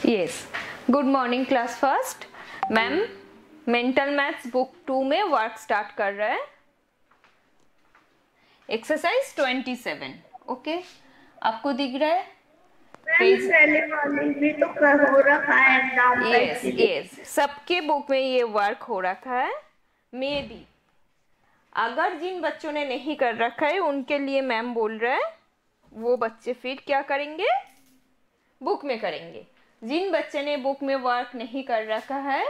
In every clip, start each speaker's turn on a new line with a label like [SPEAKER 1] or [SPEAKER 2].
[SPEAKER 1] Yes, good morning class first. Ma'am mental maths book 2 में work start कर रहे हैं। एक्सरसाइज 27। ओके, आपको दिख रहा है पेज?
[SPEAKER 2] पहले वाले भी तो हो रखा है एग्जाम का।
[SPEAKER 1] यस, सबके बुक में ये वर्क हो रखा है। मे बी अगर जिन बच्चों ने नहीं कर रखा है उनके लिए मैम बोल रहे हैं वो बच्चे फिर क्या करेंगे, बुक में करेंगे। जिन बच्चे ने बुक में वर्क नहीं कर रखा है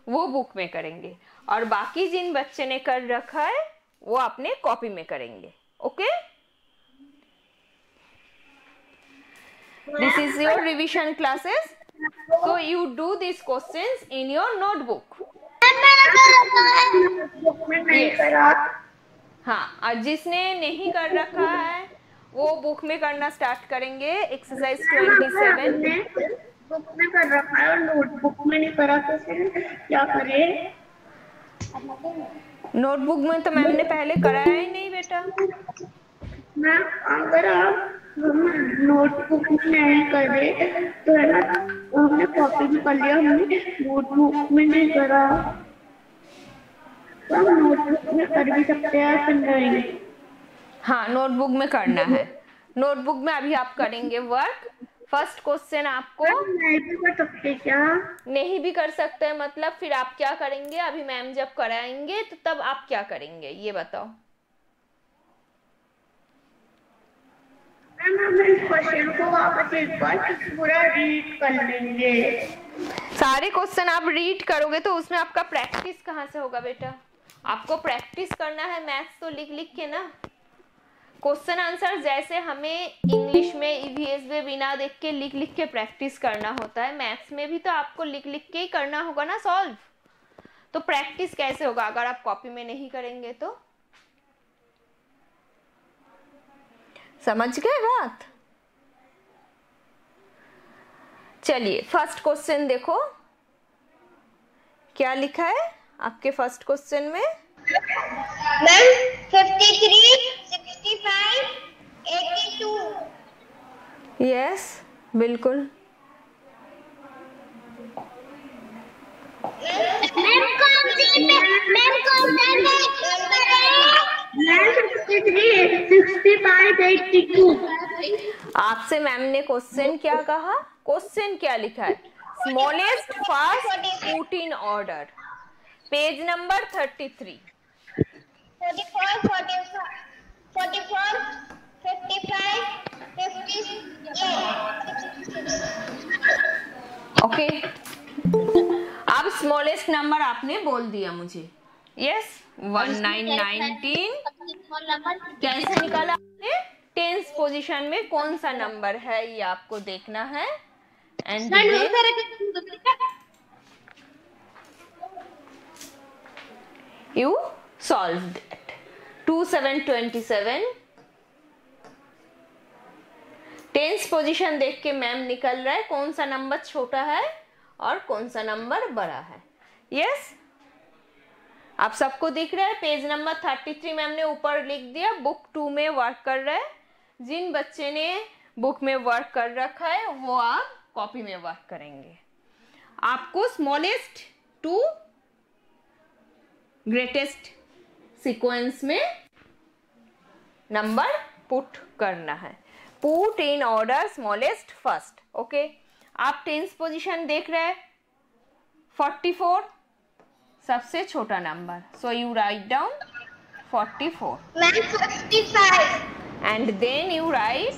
[SPEAKER 1] वो बुक में करेंगे, और बाकी जिन बच्चे ने कर रखा है वो अपने कॉपी में करेंगे। Okay, this is your revision classes, so you do this questions in your notebook. हाँ, और जिसने नहीं कर रखा है वो बुक में करना स्टार्ट करेंगे। एक्सरसाइज 27
[SPEAKER 2] बुक में कर रखा है और नोटबुक में नहीं करा तो क्या करे?
[SPEAKER 1] नोटबुक में तो मैम ने पहले कराया ही नहीं बेटा।
[SPEAKER 2] मैम अगर आप नोटबुक में नहीं करे तो है ना, हमने कॉपी में कर लिया, हमने नोटबुक में नहीं करा। तो हम नोटबुक में कर भी सकते हैं फिर नहीं।
[SPEAKER 1] हाँ, नोटबुक में करना है। नोटबुक में अभी आप करेंगे वर्क। फर्स्ट क्वेश्चन आपको
[SPEAKER 2] नहीं भी कर सकते क्या?
[SPEAKER 1] नहीं भी कर सकते हैं, मतलब फिर आप क्या करेंगे? अभी मैम जब कराएंगे तो तब आप क्या करेंगे ये बताओ।
[SPEAKER 2] मैम हम इस क्वेश्चन को वापस एक बार पूरा रीड कर लेंगे।
[SPEAKER 1] सारे क्वेश्चन आप रीड करोगे तो उसमें आपका प्रैक्टिस कहाँ से होगा बेटा? आपको प्रैक्टिस करना है मैथ्स तो लिख लिख के ना। क्वेश्चन आंसर जैसे हमें इंग्लिश में ईवीएस में बिना देख के लिख लिख के प्रैक्टिस करना होता है, मैथ्स में भी तो आपको लिख लिख के ही करना होगा ना सॉल्व। तो प्रैक्टिस कैसे होगा अगर आप कॉपी में नहीं करेंगे तो? समझ गए बात? चलिए फर्स्ट क्वेश्चन देखो क्या लिखा है आपके फर्स्ट क्वेश्चन में।
[SPEAKER 2] मैम 53, 65, 82।
[SPEAKER 1] यस, बिल्कुल।
[SPEAKER 2] मैम कौन सी मैम कौन सा मैम 53, 65, 82।
[SPEAKER 1] आपसे मैम ने क्वेश्चन क्या कहा? क्वेश्चन क्या लिखा है? Smallest first put in order, page number 33।
[SPEAKER 2] 44, 45, 44, 55, 56।
[SPEAKER 1] Okay, अब स्मॉलेस्ट नंबर आपने बोल दिया मुझे। यस, 1919। कैसे निकाला आपने? टेंस पोजीशन में कौन सा नंबर है ये आपको देखना है। And you solved it. 2727 tens position देख के मैम निकल रहा है कौन सा नंबर छोटा है और कौन सा नंबर बड़ा है। यस, आप सबको दिख रहा है। पेज नंबर 33 मैम ने ऊपर लिख दिया, बुक 2 में वर्क कर रहा है। जिन बच्चे ने बुक में वर्क कर रखा है वो आप कॉपी में वर्क करेंगे। आपको स्मॉलेस्ट टू ग्रेटेस्ट सीक्वेंस में नंबर पुट करना है। Put in order smallest first. Okay, आप टेंस पोजीशन देख रहे हैं। 44 सबसे छोटा number, so you write down 44 and then you write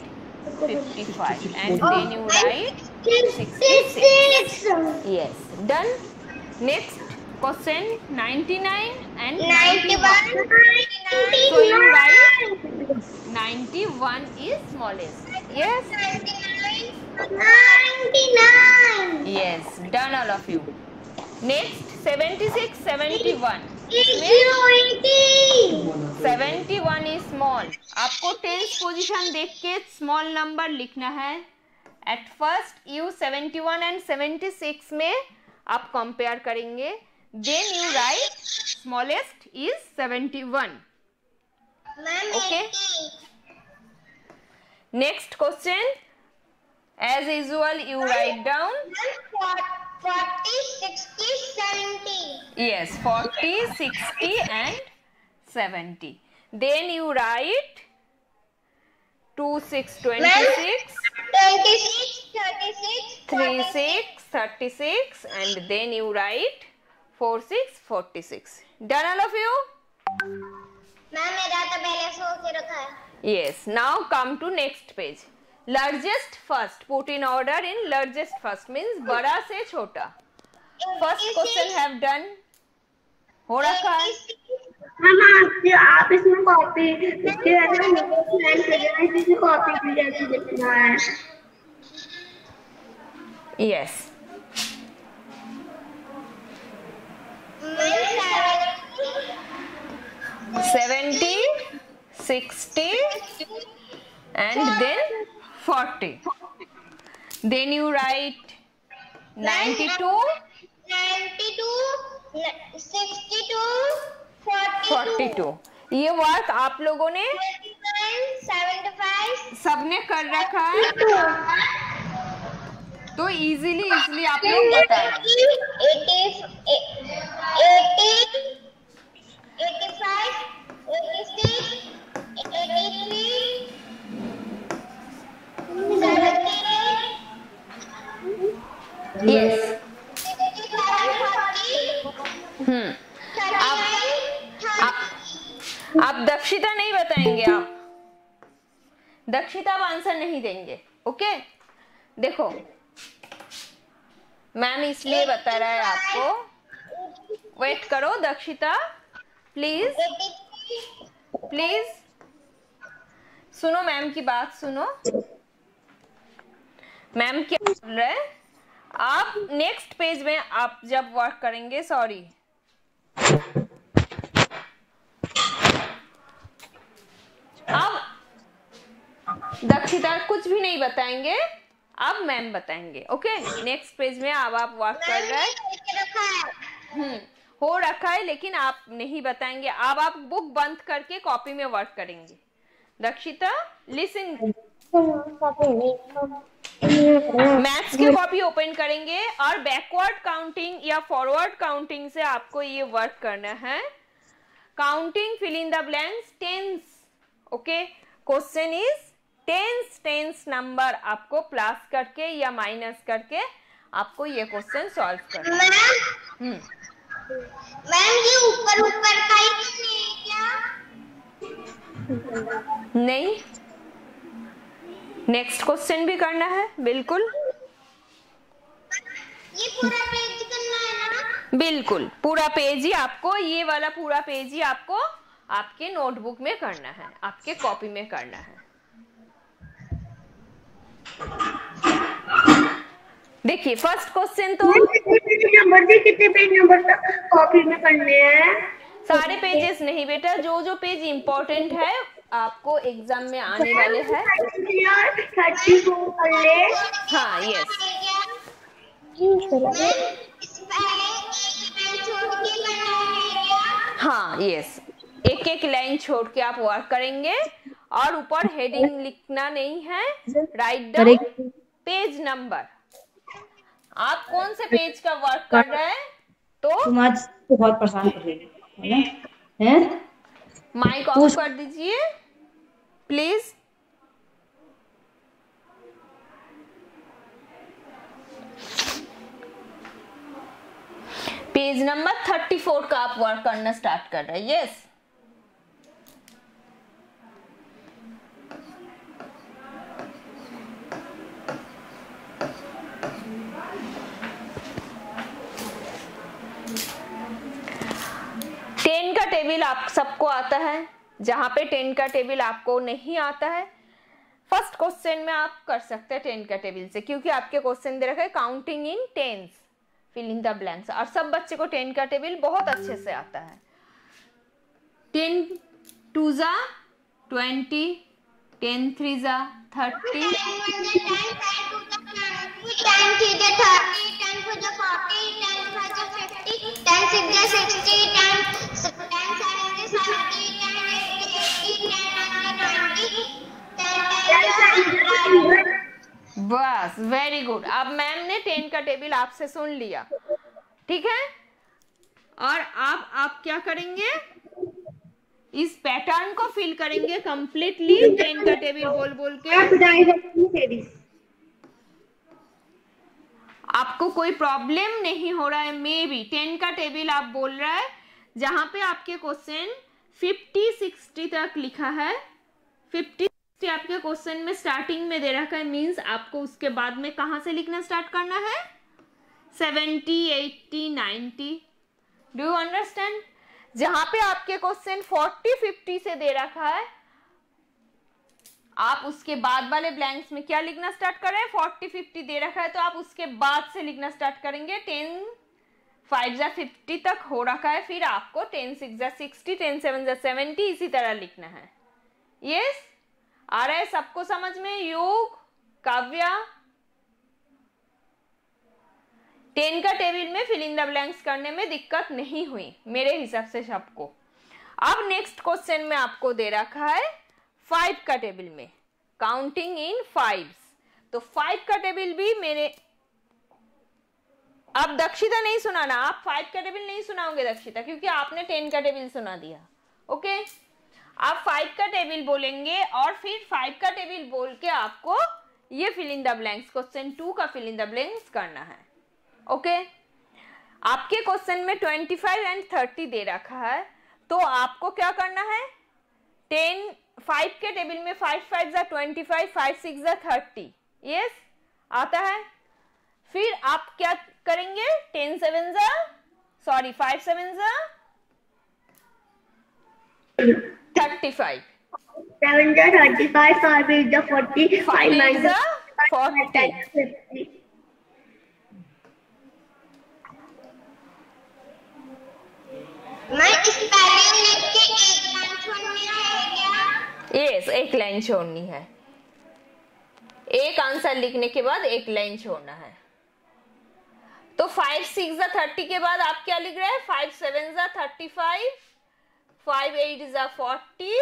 [SPEAKER 1] 55 and then you write 66। Yes, done. Next question 99 and 91. So you write 91 is smallest. Yes.
[SPEAKER 2] 99.
[SPEAKER 1] Yes, done all of you. Next 76, 71. 71 is small. आपको tense position देख के small number लिखना है। At first you 71 and 76 में आप compare करेंगे। Then you write smallest is 71. Okay. Next question As usual, you write down
[SPEAKER 2] 40, 60, 70.
[SPEAKER 1] yes 40, 60 and 70. Then you write 2, 6, 26,
[SPEAKER 2] 26, 36,
[SPEAKER 1] 36, 36 and then you write 4, 6, 46. Done all of you?
[SPEAKER 2] Ma'am मेरा तो पहले सो के रखा है.
[SPEAKER 1] Yes. Now come to next page. Largest first. Put in order in largest first means बड़ा से छोटा. First question have done. हो रखा है.
[SPEAKER 2] मैम आप इसमें कॉपी कॉपी भी जैसे लिखना है.
[SPEAKER 1] Yes.
[SPEAKER 2] Ma'am
[SPEAKER 1] 70, 60 and then 40. Then you write 92,
[SPEAKER 2] 62,
[SPEAKER 1] 42. ये वर्क आप लोगों ने
[SPEAKER 2] 75,
[SPEAKER 1] सबने कर रखा है तो इजीली आप लोग बता रहे हैं.
[SPEAKER 2] 85, 86, 83, 78.
[SPEAKER 1] Yes. आप दक्षिता नहीं बताएंगे. आप दक्षिता आंसर नहीं देंगे. ओके देखो मैम इसलिए बता रहा है आपको. वेट करो दक्षिता प्लीज सुनो मैम की बात सुनो. मैम क्या बोल रहे हैं. आप नेक्स्ट पेज में आप जब वर्क करेंगे सॉरी अब दक्षिता कुछ भी नहीं बताएंगे. अब मैम बताएंगे. ओके नेक्स्ट पेज में अब आप वर्क कर रहे हैं. हो रखा है लेकिन आप नहीं बताएंगे. अब आप बुक बंद करके कॉपी में वर्क करेंगे. दक्षिता लिसन. मैथ्स की कॉपी ओपन करेंगे और बैकवर्ड काउंटिंग या फॉरवर्ड काउंटिंग से आपको ये वर्क करना है. Counting fill in the blanks tens. Okay question is tens number आपको प्लस करके या माइनस करके आपको ये क्वेश्चन सॉल्व करना है.
[SPEAKER 2] मैम ये ऊपर का ही क्या
[SPEAKER 1] नहीं नेक्स्ट क्वेश्चन भी करना है. बिल्कुल
[SPEAKER 2] ये पूरा पेज करना है ना.
[SPEAKER 1] बिल्कुल पूरा पेज ही आपको ये वाला पूरा पेज ही आपको आपके नोटबुक में करना है. आपके कॉपी में करना है. देखिए फर्स्ट क्वेश्चन तो
[SPEAKER 2] कितने पेज नंबर तक कॉपी में करने हैं.
[SPEAKER 1] सारे पेजेस नहीं बेटा. जो पेज इंपॉर्टेंट है आपको एग्जाम में आने वाले हैं.
[SPEAKER 2] 34 कर ले.
[SPEAKER 1] हाँ यस हाँ यस एक लाइन छोड़ के आप वर्क करेंगे और ऊपर हेडिंग लिखना नहीं है. Write down page number. आप कौन से पेज का वर्क कर रहे हैं. तो
[SPEAKER 3] तुम आज बहुत परेशान कर रही है.
[SPEAKER 1] माइक ऑफ कर दीजिए प्लीज. पेज नंबर 34 का आप वर्क करना स्टार्ट कर रहे हैं. यस टेन का टेबल आप सबको आता है. जहां पे 10 का टेबल आपको नहीं आता है फर्स्ट क्वेश्चन में आप कर सकते हैं 10 का टेबल से क्योंकि आपके क्वेश्चन दे रखा है counting in tens fill in the blanks. और सब बच्चे को 10 का टेबल बहुत अच्छे से आता है. 10 2 जा 20, 10 3 जा 30,
[SPEAKER 2] 10
[SPEAKER 1] बस, वेरी गुड। अब मैम ने 10 का टेबल आपसे सुन लिया, ठीक है। और अब आप क्या करेंगे, इस पैटर्न को फिल करेंगे कंप्लीटली 10 का टेबल बोल बोल के। आपको कोई प्रॉब्लम नहीं हो रहा है, मे बी 10 का टेबल आप बोल रहा है, जहां पे आपके क्वेश्चन 50-60 तक लिखा है, 50-60 आपके क्वेश्चन में स्टार्टिंग में दे रखा है, मींस आपको उसके बाद में कहां से लिखना स्टार्ट करना है, 70, 80, 90। Do you understand? जहां पे आपके क्वेश्चन 40-50 से दे रखा है, आप उसके बाद वाले ब्लैंक्स में क्या लिखना स्टार्ट कर रहे हैं, 40-50 दे रखा है तो आप उसके बाद से लिखना स्टार्ट करेंगे। 10 5 जा 50 तक हो रखा है, फिर आपको 10 6 जा 60, 10 7 जा 70 इसी तरह लिखना है। यस, आ रहा है सबको समझ में? योग, काव्या, 10 का टेबल में फिल इन द ब्लैंक्स करने में दिक्कत नहीं हुई मेरे हिसाब से सबको। अब नेक्स्ट क्वेश्चन में आपको दे रखा है 5 का टेबल में काउंटिंग इन 5s। तो 5 का टेबल भी मेरे, अब दक्षिता नहीं सुनाना, आप 5 का टेबल नहीं सुनाओगे दक्षिता, क्योंकि आपने 10 का टेबल सुना दिया। ओके, आप 5 का टेबल बोलेंगे और फिर 5 का टेबल बोल के आपको ये fill in the blanks, question 2 का फिल इन द ब्लैंक्स करना है। ओके, आपके क्वेश्चन में 25 एंड 30 दे रखा है, तो आपको क्या करना है, 5 के टेबल में 5 5 जा 25, 5 6 जा 30, यस आता है। फिर आप क्या करेंगे, 5 7 जा 35, 7 जा 35,
[SPEAKER 2] 5 8 जा 40, 5 9 जा
[SPEAKER 1] 40।
[SPEAKER 4] मैं स्पेलिंग लिख के एक लाइन छोड़नी है क्या?
[SPEAKER 1] यस, एक लाइन छोड़नी है, एक आंसर लिखने के बाद एक लाइन छोड़ना है। तो 5 6 जा 30 के बाद आप क्या लिख रहे हैं, 5 7 जा 35, 5 8 जा 40,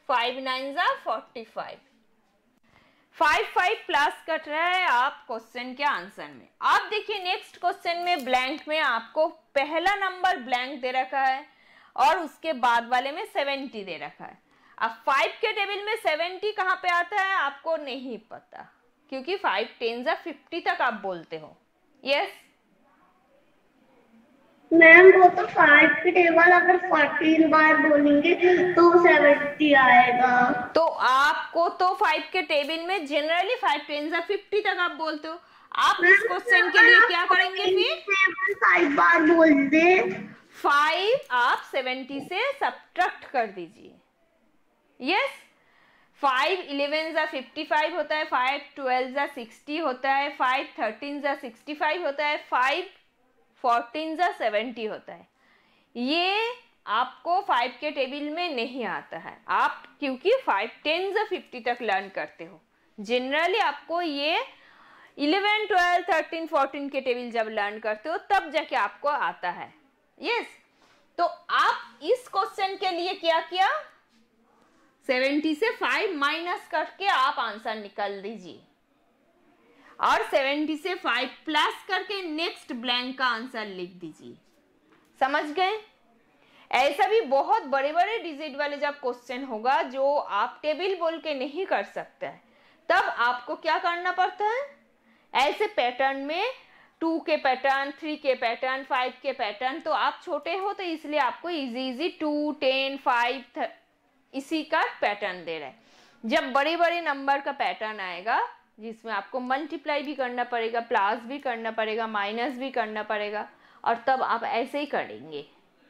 [SPEAKER 1] 5 9 जा 45, 5 5 प्लस कट रहा है आप क्वेश्चन के आंसर में। आप देखिए नेक्स्ट क्वेश्चन में ब्लैंक में आपको पहला नंबर ब्लैंक दे रखा है और उसके बाद वाले में 70 दे रखा है। अब 5 के टेबल में 70 कहां पे आता है आपको नहीं पता, क्योंकि 5 10 जा 50 तक आप बोलते हो। यस
[SPEAKER 2] मैम, वो तो 5 के टेबल अगर 14 बार बोलेंगे तो 70 आएगा।
[SPEAKER 1] तो आपको तो 5 के टेबल में जनरली 5 10 जा 50 तक आप बोलते हो। आप इस क्वेश्चन के लिए क्या करेंगे, फिर
[SPEAKER 2] 5 बार बोल दे,
[SPEAKER 1] 5 आप 70 से सब्ट्रैक्ट कर दीजिए। यस, 5 11 जा 55 होता है, 5 12 जा 60 होता है, 5 13 जा 65 होता है, 5 14 जा 70 होता है। ये आपको 5 के टेबल में नहीं आता है, आप क्योंकि 5 10 जा 50 तक लर्न करते हो। जनरली आपको ये 11 12 13 14 के टेबल जब लर्न करते हो तब जाके आपको आता है। यस, तो आप इस क्वेश्चन के लिए क्या किया, 70 से 5 माइनस करके आप आंसर निकाल दीजिए और 70 से 5 प्लस करके नेक्स्ट ब्लैंक का आंसर लिख दीजिए। समझ गए? ऐसा भी बहुत बड़े बड़े डिजिट वाले जब क्वेश्चन होगा जो आप टेबल बोल के नहीं कर सकते हैं, तब आपको क्या करना पड़ता है, ऐसे पैटर्न में 2 के पैटर्न, 3 के पैटर्न, 5 के पैटर्न, तो आप छोटे हो तो इसलिए आपको इजी 2 10 5 इसी का पैटर्न दे रहा है। जब बड़े बड़े नंबर का पैटर्न आएगा जिसमें आपको मल्टीप्लाई भी करना पड़ेगा, प्लस भी करना पड़ेगा, माइनस भी करना पड़ेगा, और तब आप ऐसे ही करेंगे,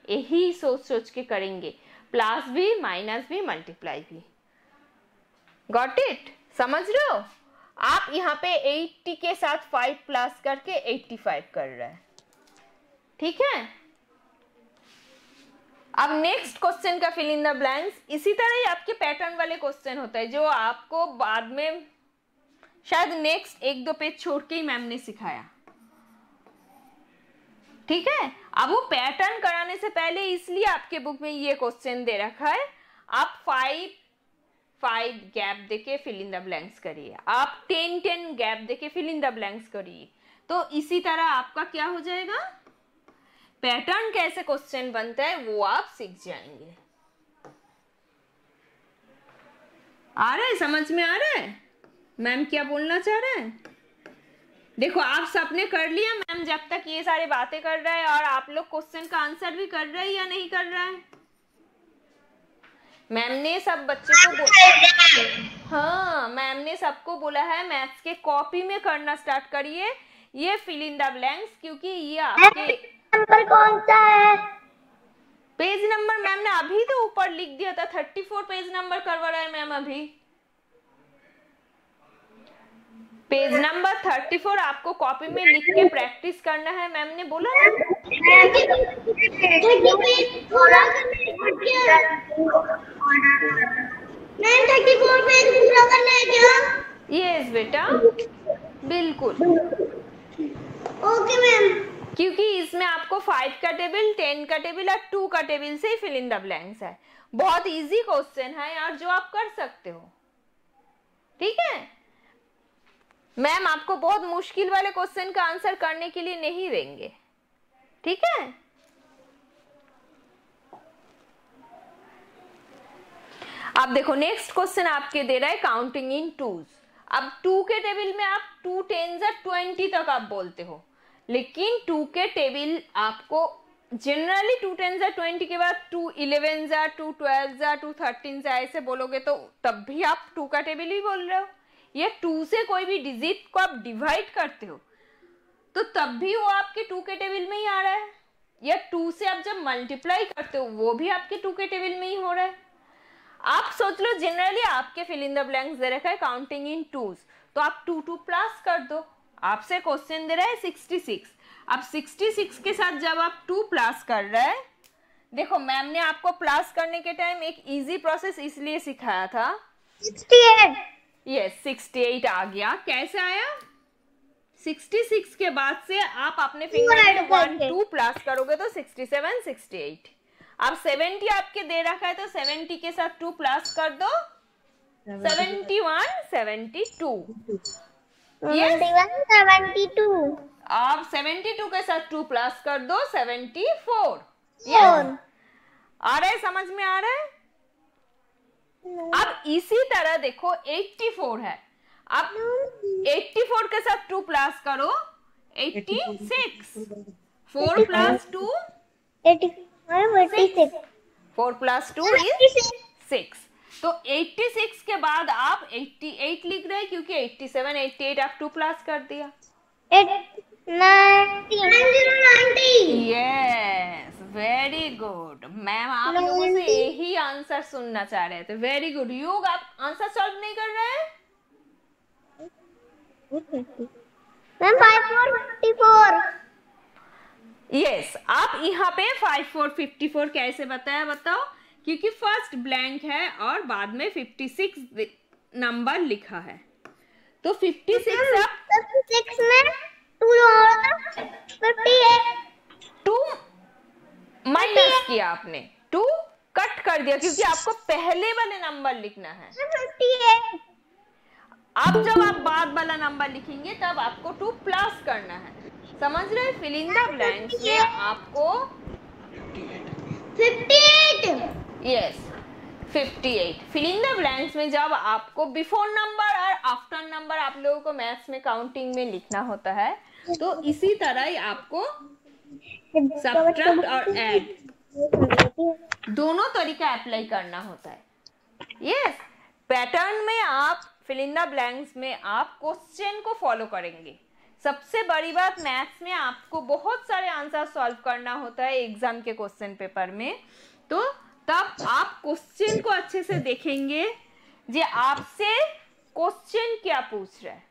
[SPEAKER 1] यही सोच सोच के करेंगे, प्लस भी, माइनस भी, मल्टीप्लाई भी। Got it? समझ रहे हो? आप यहाँ पे 80 के साथ 5 प्लस करके 85 कर रहे हैं, ठीक है। अब नेक्स्ट क्वेश्चन का फिल इन द ब्लैंक्स इसी तरह ही आपके पैटर्न वाले क्वेश्चन होता है जो आपको बाद में शायद नेक्स्ट 1-2 पेज छोड़ के ही मैम ने सिखाया, ठीक है। अब वो पैटर्न कराने से पहले इसलिए आपके बुक में ये क्वेश्चन दे रखा है, आप 5 गैप देके फिल इन द ब्लैंक्स करिए, आप 10 गैप देके फिल इन द ब्लैंक्स करिए। तो इसी तरह आपका क्या हो जाएगा, पैटर्न कैसे क्वेश्चन बनता है वो आप सीख जाएंगे। आ रहा है, समझ में आ रहा है मैम क्या बोलना चाह रहे हैं? देखो आप सबने कर लिया, मैम जब तक ये सारी बातें कर रहा है और आप लोग क्वेश्चन का आंसर भी कर रहे हैं या नहीं कर रहा है? मैम ने सब बच्चों को हाँ मैम ने सबको बोला है मैथ्स के कॉपी में करना स्टार्ट करिए ये फिल इन द ब्लैंक्स, क्योंकि ये आपके
[SPEAKER 2] नंबर कौन सा है?
[SPEAKER 1] पेज नंबर मैम ने अभी तो ऊपर लिख दिया था, 34 पेज नंबर करवा रहा है मैम अभी। पेज नंबर 34 आपको कॉपी में लिख के प्रैक्टिस करना है, मैम ने बोला ना।
[SPEAKER 2] मैम 34 पेज पूरा करना है क्या?
[SPEAKER 1] यस बेटा बिल्कुल।
[SPEAKER 2] Okay ma'am.
[SPEAKER 1] क्योंकि इसमें आपको 5 का टेबल, 10 का टेबल और 2 का टेबल से ही फिल इन द ब्लैंक्स है। बहुत इजी क्वेश्चन है यार जो आप कर सकते हो, ठीक है। मैम आपको बहुत मुश्किल वाले क्वेश्चन का आंसर करने के लिए नहीं देंगे, ठीक है। अब देखो नेक्स्ट क्वेश्चन आपके दे रहा है काउंटिंग इन टूज। अब 2 के टेबल में आप 2 10s 20 तक आप बोलते हो, लेकिन 2 के टेबल आपको जनरली 2 10s 20 के बाद 2 11s 2 12s 2 13s ऐसे बोलोगे तो तब भी आप 2 का टेबल ही बोल रहे हो। ये 2 से कोई भी डिजिट को आप डिवाइड करते हो तो तब भी वो आपके 2 के टेबल में ही आ रहा है, या 2 से आप जब मल्टीप्लाई करते हो वो भी आपके 2 के टेबल में ही हो रहा है। आप सोच लो जनरली आपके फिल इन द ब्लैंक्स दे रखा है काउंटिंग इन टूज, तो आप 2 2 प्लस कर दो। आपसे क्वेश्चन दे रहा है 66, अब 66 के साथ जब आप 2 प्लस कर रहे हैं, देखो मैम ने आपको प्लस करने के टाइम एक इजी प्रोसेस इसलिए सिखाया था।
[SPEAKER 2] 68
[SPEAKER 1] यस 68 आ गया। कैसे आया? 66 के बाद से आप अपने फिंगर में 1 2 प्लस करोगे तो 67 68। अब 70 आपके दे रखा है तो 70 के साथ 2 प्लस कर दो 71 72। यस
[SPEAKER 2] 72।
[SPEAKER 1] अब 72 के साथ 2 प्लस कर दो 74। यस आ रहा है, समझ में आ रहा है? अब इसी तरह देखो 84 है, अब 84 के साथ 2 प्लस करो 86। 4 प्लस 2
[SPEAKER 2] 86।
[SPEAKER 1] 4 plus 2 is 6। तो 86 के बाद आप 88 लिख रहे हैं क्योंकि 87 88 आप 2 प्लस कर दिया।
[SPEAKER 2] 90।
[SPEAKER 1] Yes very good. मैम आप लोगों से यही आंसर सुनना चाह रहे थे। Very good. युग आप आंसर सॉल्व नहीं कर रहे हैं?
[SPEAKER 2] मैम 54।
[SPEAKER 1] यस आप यहाँ पे 54 कैसे बताया बताओ? क्योंकि फर्स्ट ब्लैंक है और बाद में 56 नंबर लिखा है, तो 56 आप
[SPEAKER 2] 56 में 2 जोड़ा 58।
[SPEAKER 1] 2 माइनस किया आपने, 2 कट कर दिया क्योंकि आपको पहले वाले नंबर लिखना है।
[SPEAKER 2] 58।
[SPEAKER 1] अब जब आप बाद वाला नंबर लिखेंगे तब आपको 2 प्लस करना है। समझ रहे? फिल इन द ब्लैंक्स में आपको
[SPEAKER 2] 58।
[SPEAKER 1] Yes 58 fill in the blanks में जब आपको बिफोर नंबर और आफ्टर नंबर आप लोगों को मैथ्स में काउंटिंग में लिखना होता है, तो इसी तरह ही आपको सब्ट्रैक्ट और ऐड दोनों तरीका अप्लाई करना होता है। यस पैटर्न में आप फिल इन द ब्लैंक्स में आप क्वेश्चन को फॉलो करेंगे। सबसे बड़ी बात मैथ्स में आपको बहुत सारे आंसर सॉल्व करना होता है एग्जाम के क्वेश्चन पेपर में, तो तब आप क्वेश्चन को अच्छे से देखेंगे जे आपसे क्वेश्चन क्या पूछ रहा है।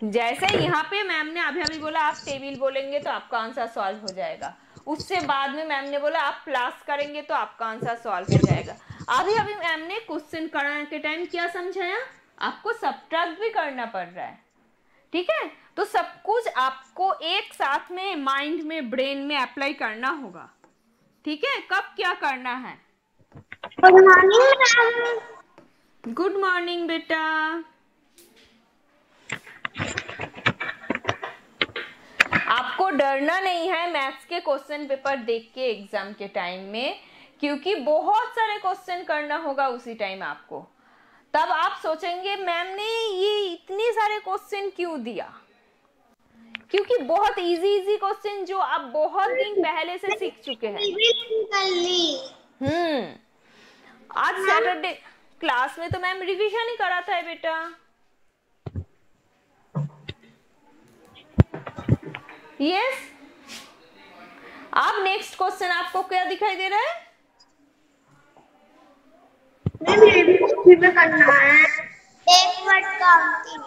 [SPEAKER 1] जैसे यहाँ पे मैम ने अभी अभी बोला आप टेबल बोलेंगे तो आपका आंसर सॉल्व हो जाएगा, उससे बाद में मैम ने बोला आप प्लस करेंगे तो आपका आंसर सॉल्व हो जाएगा। अभी अभी मैम ने क्वेश्चन कराने के टाइम क्या समझाया? आपको सब्ट्रैक्ट भी करना पड़ रहा है, ठीक है। तो सब कुछ आपको एक साथ में माइंड में ब्रेन में अप्लाई करना होगा, ठीक है। कब क्या करना है?
[SPEAKER 4] Good morning ma'am.
[SPEAKER 1] Good morning बेटा। आपको डरना नहीं है मैथ्स के क्वेश्चन पेपर देख के एग्जाम के टाइम में, क्योंकि बहुत सारे क्वेश्चन करना होगा उसी टाइम आपको। तब आप सोचेंगे मैम ने ये इतने सारे क्वेश्चन क्यों दिया, क्योंकि बहुत इजी क्वेश्चन जो आप बहुत दिन पहले से सीख चुके हैं। आज सैटरडे क्लास में तो मैम रिवीजन ही कराता है बेटा। यस। अब नेक्स्ट क्वेश्चन आपको क्या दिखाई दे रहा है?
[SPEAKER 2] मैम ये भी कॉपी में करना है।
[SPEAKER 4] एक वर्ड काउंटिंग।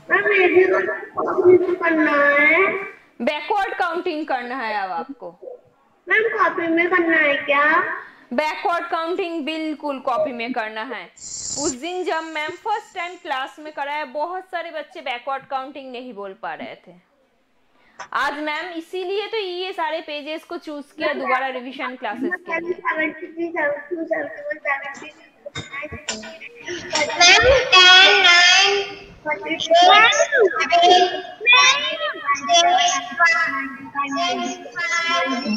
[SPEAKER 2] मैम ये भी कॉपी में करना है।
[SPEAKER 1] बैकवर्ड काउंटिंग करना है अब आपको।
[SPEAKER 2] मैम कॉपी में करना है क्या?
[SPEAKER 1] बैकवर्ड काउंटिंग बिल्कुल कॉपी में करना है। उस दिन जब मैम फर्स्ट टाइम क्लास में कराया, बहुत सारे बच्चे बैकवर्ड काउंटिंग नहीं बोल पा रहे थे। आज मैम इसीलिए तो ये सारे पेजेस को चूज किया दोबारा रिवीजन क्लासेस के लिए।
[SPEAKER 4] मैम 10, 9,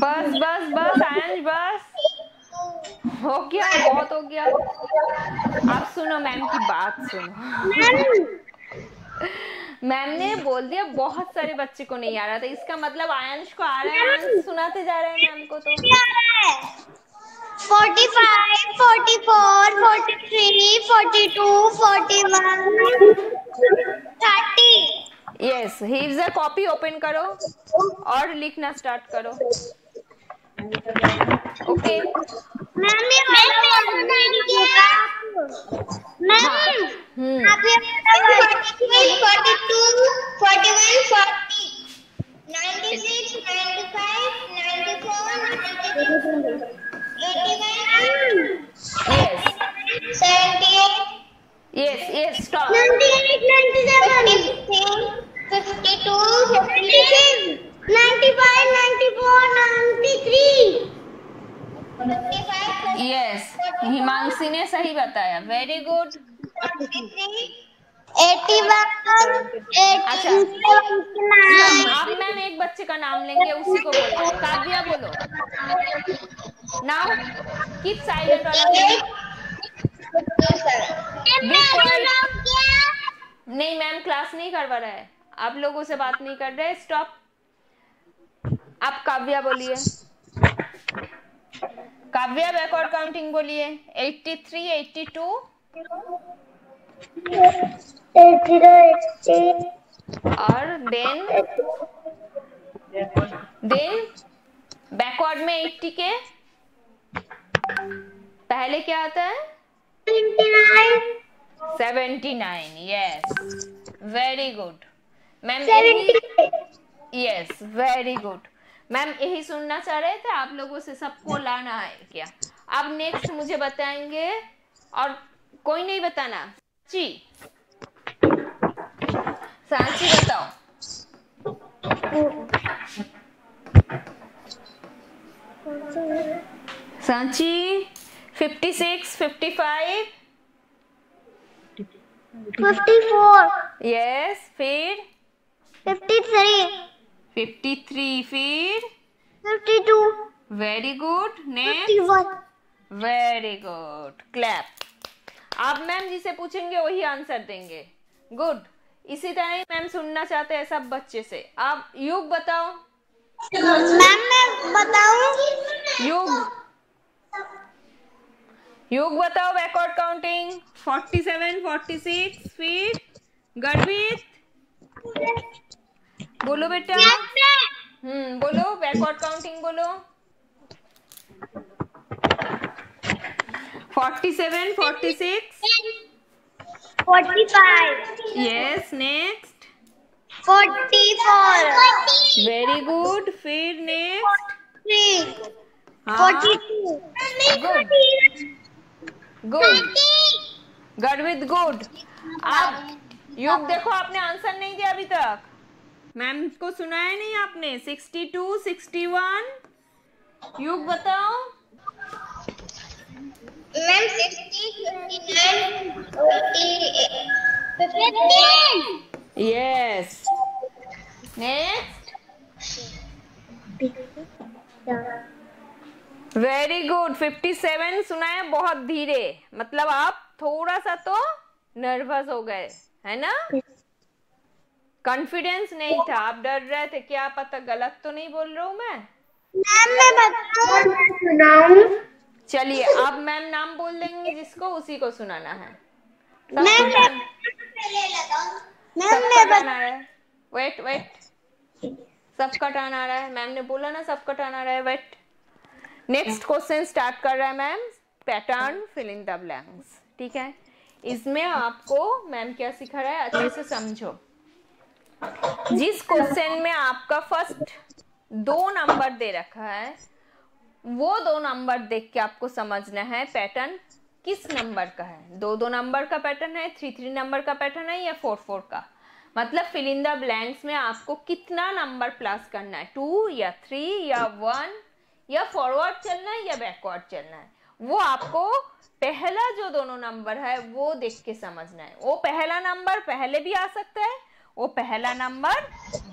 [SPEAKER 1] बस बस बस आयंश बस, हो गया, बहुत हो गया। आप सुनो मैम की बात सुनो। मैम ने बोल दिया बहुत सारे बच्चे को नहीं आ रहा था, इसका मतलब आयंश को आ रहा है। आयंश सुनाते जा रहे हैं मैम को तो।
[SPEAKER 4] 45, 44, 43, 42, 41, 30।
[SPEAKER 1] यस, हिव्स अ कॉपी ओपन करो और लिखना स्टार्ट करो। ओके
[SPEAKER 4] मैम ये वाला मैम आप ये 43, 42, 41, 40, 96, 95, 94, 95, 81,
[SPEAKER 1] yes
[SPEAKER 4] 78,
[SPEAKER 1] yes yes stop.
[SPEAKER 4] 98, 97, 52, 56, 95, 94, 93, 55,
[SPEAKER 1] yes, Himanshi ने सही बताया, वेरी गुड।
[SPEAKER 4] 81,
[SPEAKER 1] अच्छा
[SPEAKER 4] 89।
[SPEAKER 1] अब मैम एक बच्चे का नाम लेंगे, उसी को बोलना है। काव्या बोलो। Now keep silent all. नहीं मैम क्लास नहीं करवा रहा है, आप लोगों से बात नहीं कर रहे। स्टॉप। आप काव्या बोलिए। काव्या बैकवर्ड काउंटिंग बोलिए। 83, 82 और देन बैकवर्ड में 80 के पहले क्या आता है? 79। Yes very good ma'am. Yes very good ma'am, यही सुनना चाह रहे थे आप लोगों से, सबको लाना है क्या? अब नेक्स्ट मुझे बताएंगे, और कोई नहीं बताना। सांची बताओ। सांची 56, 55
[SPEAKER 4] 54,
[SPEAKER 1] यस, फिर
[SPEAKER 4] 53,
[SPEAKER 1] 53, फिर
[SPEAKER 4] 52,
[SPEAKER 1] very good. Next
[SPEAKER 4] 51।
[SPEAKER 1] Very good, clap. आप मैम जिसे पूछेंगे वही आंसर देंगे। गुड। इसी तरह ही मैम सुनना चाहते हैं सब बच्चे से। आप युग बताओ।
[SPEAKER 4] मैम मैं बताऊं?
[SPEAKER 1] युग बताओ बैकवर्ड काउंटिंग। 47, 46, फिर गर्भित बोलो बेटा। बोलो बैकवर्ड काउंटिंग बोलो। 47, 46
[SPEAKER 4] 45,
[SPEAKER 1] यस। Next
[SPEAKER 4] 44,
[SPEAKER 1] very good. फिर नेक्स्ट
[SPEAKER 4] 3,
[SPEAKER 1] हाँ
[SPEAKER 4] 42,
[SPEAKER 1] गुड गर्भित गुड। अब युग देखो, आपने आंसर नहीं दिया अभी तक, मैम को सुनाया नहीं आपने। 62, 61 युग बताओ।
[SPEAKER 4] Ma'am 60, 59, 15।
[SPEAKER 1] Yes, next. Very good, 57 सुना है बहुत धीरे, मतलब आप थोड़ा सा तो नर्वस हो गए है ना, कॉन्फिडेंस नहीं था, आप डर रहे थे क्या पता गलत तो नहीं बोल रहा हूँ मैं।
[SPEAKER 4] मैम मैं बताऊं?
[SPEAKER 1] चलिए अब मैम नाम बोल देंगे जिसको उसी को सुनाना है।
[SPEAKER 4] मैम
[SPEAKER 1] सबका टर्न आ रहा है, वेट वेट, सबका टर्न आ रहा है, मैम ने बोला ना सबका टर्न आ रहा है, वेट। नेक्स्ट क्वेश्चन स्टार्ट कर रहा है ma'am, pattern fill in the blanks, ठीक है। इसमें आपको मैम क्या सिखा रहा है अच्छे से समझो। जिस क्वेश्चन में आपका फर्स्ट 2 नंबर दे रखा है, वो 2 नंबर देख के आपको समझना है पैटर्न किस नंबर का है। 2 नंबर का पैटर्न है, 3 नंबर का पैटर्न है या 4 का, मतलब फिल इन द ब्लैंक्स में आपको कितना नंबर प्लस करना है, 2 या 3 या 1, या फॉरवर्ड चलना है या बैकवर्ड चलना है, वो आपको पहला जो दोनों नंबर है वो देख के समझना है। वो पहला नंबर पहले भी आ सकता है, वो पहला नंबर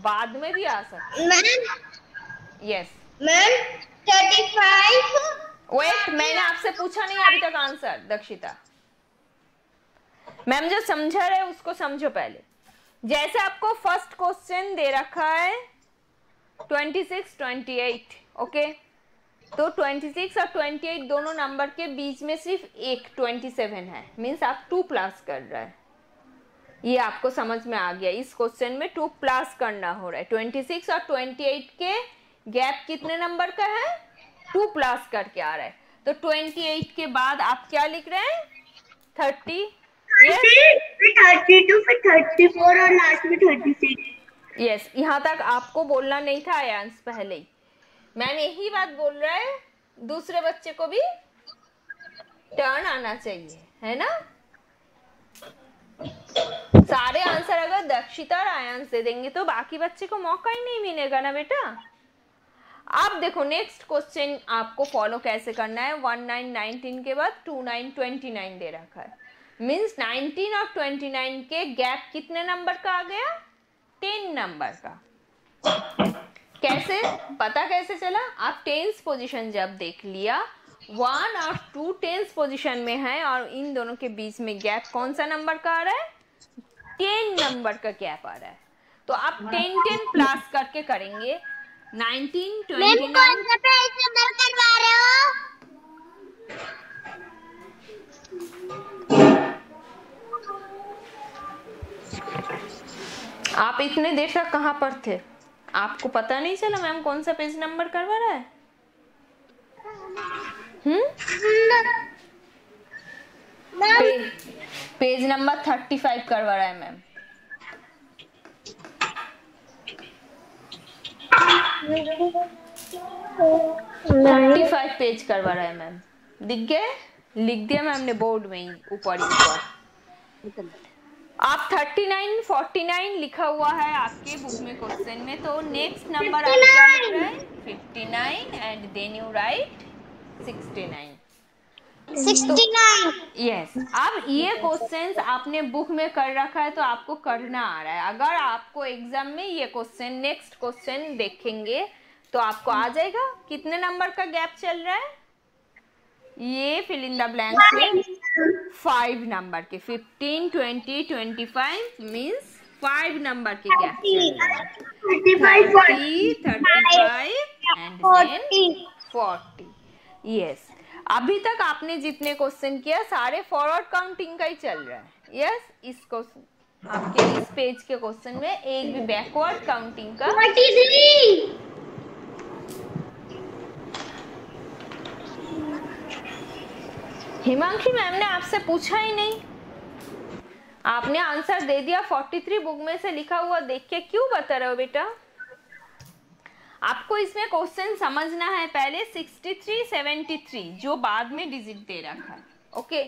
[SPEAKER 1] बाद में भी आ सकता है।
[SPEAKER 4] Ma'am
[SPEAKER 1] yes
[SPEAKER 4] ma'am 35।
[SPEAKER 1] वेट, मैंने आपसे पूछा नहीं अभी तक आंसर दक्षिता। मैम जो समझा रहे उसको समझो पहले। जैसे आपको फर्स्ट क्वेश्चन दे रखा है 26, 28, ओके, तो 26 और 28 दोनों नंबर के बीच में सिर्फ एक 27 है, मीन्स आप 2 प्लस कर रहे हैं। ये आपको समझ में आ गया, इस क्वेश्चन में 2 प्लस करना हो रहा है। 26 और 28 के गैप कितने नंबर का है, 2 प्लस करके आ रहा है, तो 28 के बाद आप क्या लिख रहे हैं 30, यस
[SPEAKER 2] 32 फिर 34 और लास्ट में 36।
[SPEAKER 1] यस, यहाँ तक आपको बोलना नहीं था आयांश पहले ही, मैंने यही बात बोल रहा है, दूसरे बच्चे को भी टर्न आना चाहिए है ना। सारे आंसर अगर दक्षिता और आयांश दे देंगे तो बाकी बच्चे को मौका ही नहीं मिलेगा ना बेटा। अब देखो नेक्स्ट क्वेश्चन आपको फॉलो कैसे करना है। 19, 19 के बाद 29, 29 दे रखा है, मीन्स 19 और 29 के गैप कितने नंबर का आ गया, 10 नंबर का। कैसे पता कैसे चला, आप 10th पोजीशन जब देख लिया, 1 और 2 10th पोजीशन में है और इन दोनों के बीच में गैप कौन सा नंबर का आ रहा है, 10 नंबर का गैप आ रहा है, तो आप 10 10 प्लस करके करेंगे। 19, 29
[SPEAKER 4] कौन सा पेज नंबर करवा रहे हो?
[SPEAKER 1] आप इतने देर तक कहाँ पर थे, आपको पता नहीं चला मैम कौन सा पेज नंबर करवा रहा है? पेज नंबर 35 करवा रहा है मैम। 35 पेज करवा रहा है मैम, दिख गए, लिख दिया मैम ने बोर्ड में ही ऊपर ऊपर। आप 39, 49 लिखा हुआ है आपके बुक में क्वेश्चन में, तो नेक्स्ट नंबर आप क्या लिख रहे हैं 59 and then you write 69।
[SPEAKER 4] 69।
[SPEAKER 1] Yes, अब ये क्वेश्चंस आपने बुक में कर रखा है तो आपको करना आ रहा है। अगर आपको एग्जाम में ये क्वेश्चन नेक्स्ट क्वेश्चन देखेंगे तो आपको आ जाएगा कितने नंबर का गैप चल रहा है, ये फिल इन द ब्लैंक्स में 5 नंबर के 15, 20, 25 मीन्स 5 नंबर के गैप चल रहा है, 30, 35 एंड देन 40। यस, अभी तक आपने जितने क्वेश्चन किया सारे फॉरवर्ड काउंटिंग का ही चल रहा है। यस, इस क्वेश्चन आपके इस पेज के क्वेश्चन में एक भी बैकवर्ड काउंटिंग का
[SPEAKER 2] 43।
[SPEAKER 1] हिमांशी मैम ने आपसे पूछा ही नहीं, आपने आंसर दे दिया। 43 बुक में से लिखा हुआ देख के क्यों बता रहे हो बेटा? आपको इसमें क्वेश्चन समझना है पहले 63, 73 जो बाद में डिजिट दे रखा है, ओके।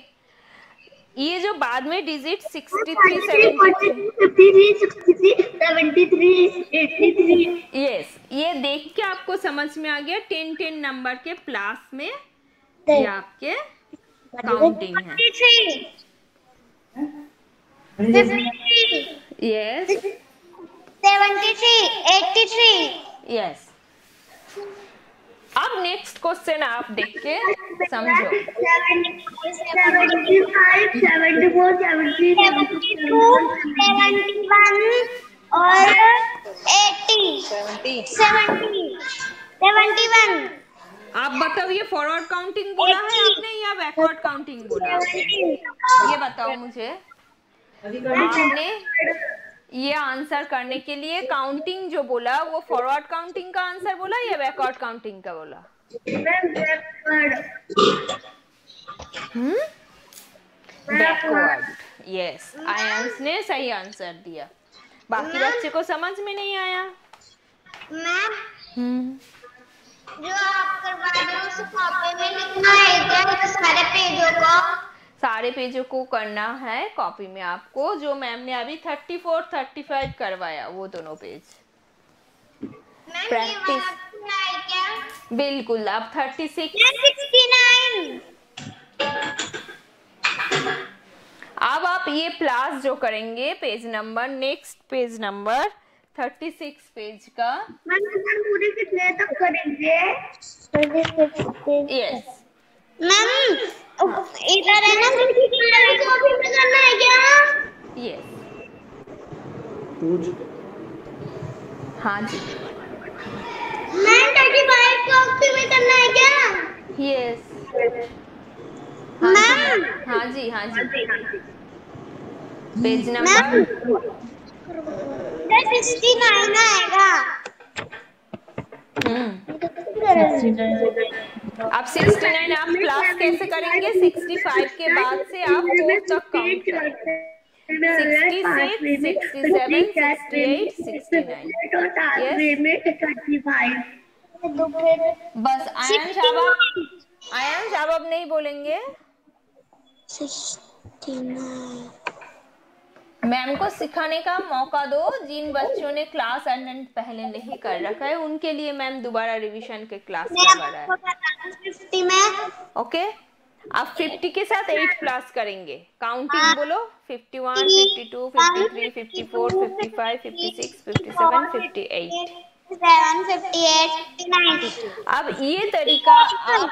[SPEAKER 1] ये जो बाद में डिजिट 63,
[SPEAKER 2] 73,
[SPEAKER 1] यस, ये देख के आपको समझ में आ गया 10 10 नंबर के प्लस में ये आपके काउंटिंग है।
[SPEAKER 4] 43, 53,
[SPEAKER 1] यस
[SPEAKER 4] 73, 83,
[SPEAKER 1] यस। अब नेक्स्ट क्वेश्चन आप देख के समझो।
[SPEAKER 2] 75, 74, 73,
[SPEAKER 4] 72, 71 और 80, 70, 71,
[SPEAKER 1] आप बताओ ये फॉरवर्ड काउंटिंग बोला है आपने या बैकवर्ड काउंटिंग बोला आपने? ये बताओ मुझे। आपने ये आंसर करने के लिए काउंटिंग जो बोला वो फॉरवर्ड काउंटिंग का आंसर बोला या बैकवर्ड काउंटिंग का बोला? बैकवर्ड। यस, आयांश ने सही आंसर दिया। बाकी बच्चे को समझ में नहीं आया।
[SPEAKER 4] मैम जो आप करवा रहे हो उस कॉपी में लिखना है क्या सारे पेजों को?
[SPEAKER 1] सारे पेजों को करना है कॉपी में आपको, जो मैम ने अभी 34, 35 करवाया वो दोनों पेज प्रैक्टिस।
[SPEAKER 4] क्या
[SPEAKER 1] बिल्कुल। अब 36।
[SPEAKER 4] 69।
[SPEAKER 1] अब आप ये प्लस जो करेंगे page number, next page number 36 page का।
[SPEAKER 2] पूरी कितने तक करेंगे?
[SPEAKER 1] यस
[SPEAKER 4] मैम इधर है ना, कॉपी में करना है क्या?
[SPEAKER 1] यस हाँ जी।
[SPEAKER 4] मैम 35 कॉपी में करना है क्या?
[SPEAKER 1] यस
[SPEAKER 4] मैम
[SPEAKER 1] हाँ जी हाँ जी। पेज नंबर
[SPEAKER 4] 69 आएगा।
[SPEAKER 1] अब 69 आप प्लस कैसे करेंगे? 65 के बाद से आप 4 तक काउंट करें। 66, 67, 68, 69। बस आयांश अब नहीं बोलेंगे। मैम को सिखाने का मौका दो। जिन बच्चों ने क्लास अटेंड पहले नहीं कर रखा है उनके लिए मैम दोबारा रिवीजन के क्लास करवा रहा है।
[SPEAKER 4] 50 में
[SPEAKER 1] ओके, आप 50 के साथ 8 प्लस करेंगे। काउंटिंग बोलो। 51, 52, 53, 54, 55, 56, 57, 58।
[SPEAKER 4] 58, 59।
[SPEAKER 1] अब ये तरीका आप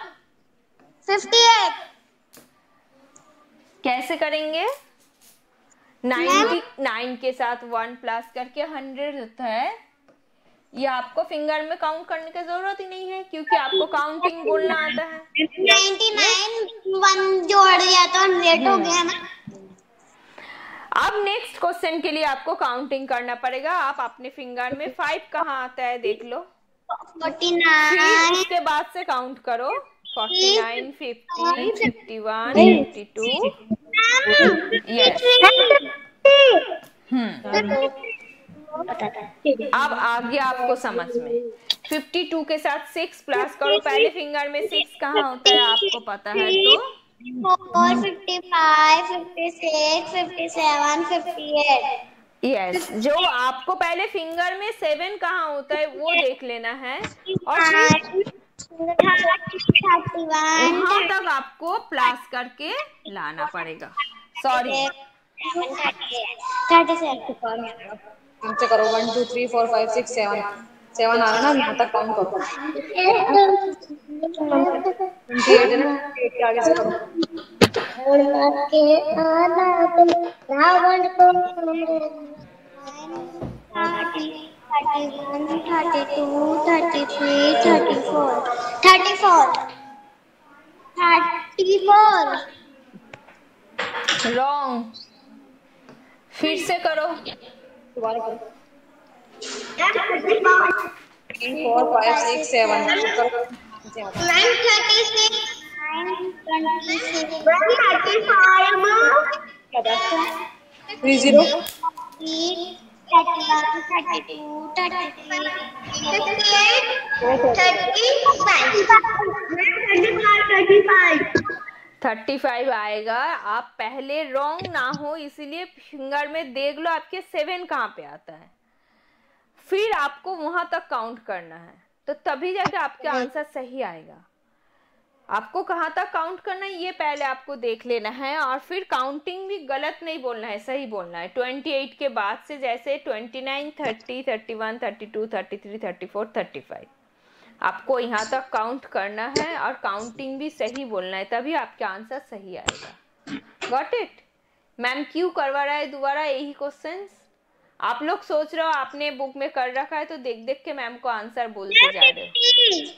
[SPEAKER 4] 58
[SPEAKER 1] कैसे करेंगे? 99 के साथ 1 प्लस करके 100 होता है। ये आपको फिंगर में काउंट करने की जरूरत ही नहीं है क्योंकि आपको काउंटिंग बोलना आता है।
[SPEAKER 4] 99 1 जोड़ दिया तो 100 हो गया ना।
[SPEAKER 1] अब नेक्स्ट क्वेश्चन के लिए आपको काउंटिंग करना पड़ेगा। आप अपने फिंगर में 5 कहाँ आता है देख लो।
[SPEAKER 4] 49
[SPEAKER 1] उसके बाद से काउंट करो। 49, 50, 51, 52। यस। अब आ गया आपको समझ में। 52 के साथ 6 प्लस करो। पहले फिंगर में 6 कहाँ होता है आपको पता है तो?
[SPEAKER 4] 54, 55, 56, 57, 58।
[SPEAKER 1] यस, जो आपको पहले फिंगर में 7 कहाँ होता है वो देख लेना है और फिर
[SPEAKER 4] 31
[SPEAKER 1] वहां तक आपको प्लस करके लाना पड़ेगा। सॉरी
[SPEAKER 4] 37
[SPEAKER 3] हमसे करो 1 2 3 4 5 6 7 7 आ रहा ना, यहाँ तक काउंट करो। 28 है ना, 28 के आगे से करो।
[SPEAKER 4] रावण को 31, 32, 33, 34, 34।
[SPEAKER 1] रॉन्ग। फिर से करो।
[SPEAKER 3] दोबारा करो। 3 4 5 6 7 करो।
[SPEAKER 4] 36, 35,
[SPEAKER 3] 30
[SPEAKER 4] 31, 32, 33,
[SPEAKER 1] 35 आएगा। आप पहले रॉन्ग ना हो इसीलिए फिंगर में देख लो आपके 7 कहाँ पे आता है, फिर आपको वहां तक काउंट करना है तो तभी जाके आपका आंसर सही आएगा। आपको कहाँ तक काउंट करना है ये पहले आपको देख लेना है, और फिर काउंटिंग भी गलत नहीं बोलना है, सही बोलना है। 28 के बाद से जैसे 29, 30, 31, 32, 33, 34, 35 आपको यहाँ तक काउंट करना है, और काउंटिंग भी सही बोलना है, तभी आपका आंसर सही आएगा। Got it? मैम क्यों करवा रहा है दोबारा यही क्वेश्चंस? आप लोग सोच रहे हो आपने बुक में कर रखा है तो देख देख के मैम को आंसर बोलते जा रहे हो,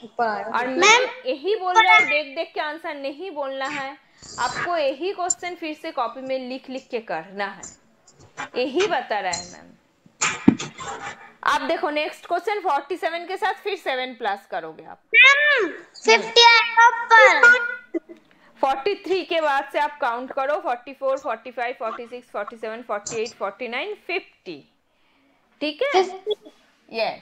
[SPEAKER 3] ऊपर आएगा।
[SPEAKER 1] और मैम यही बोल रहा है देख देख के आंसर नहीं बोलना है, आपको यही क्वेश्चन फिर से कॉपी में लिख लिख के करना है, यही बता रहा है मैम। आप देखो नेक्स्ट क्वेश्चन 47 के साथ फिर 7 प्लस करोगे आप।
[SPEAKER 4] 50 आएगा ऊपर।
[SPEAKER 1] 43 के बाद से आप काउंट करो 44, 45, 46, 47, 48, 49, 50। ठीक है? यस।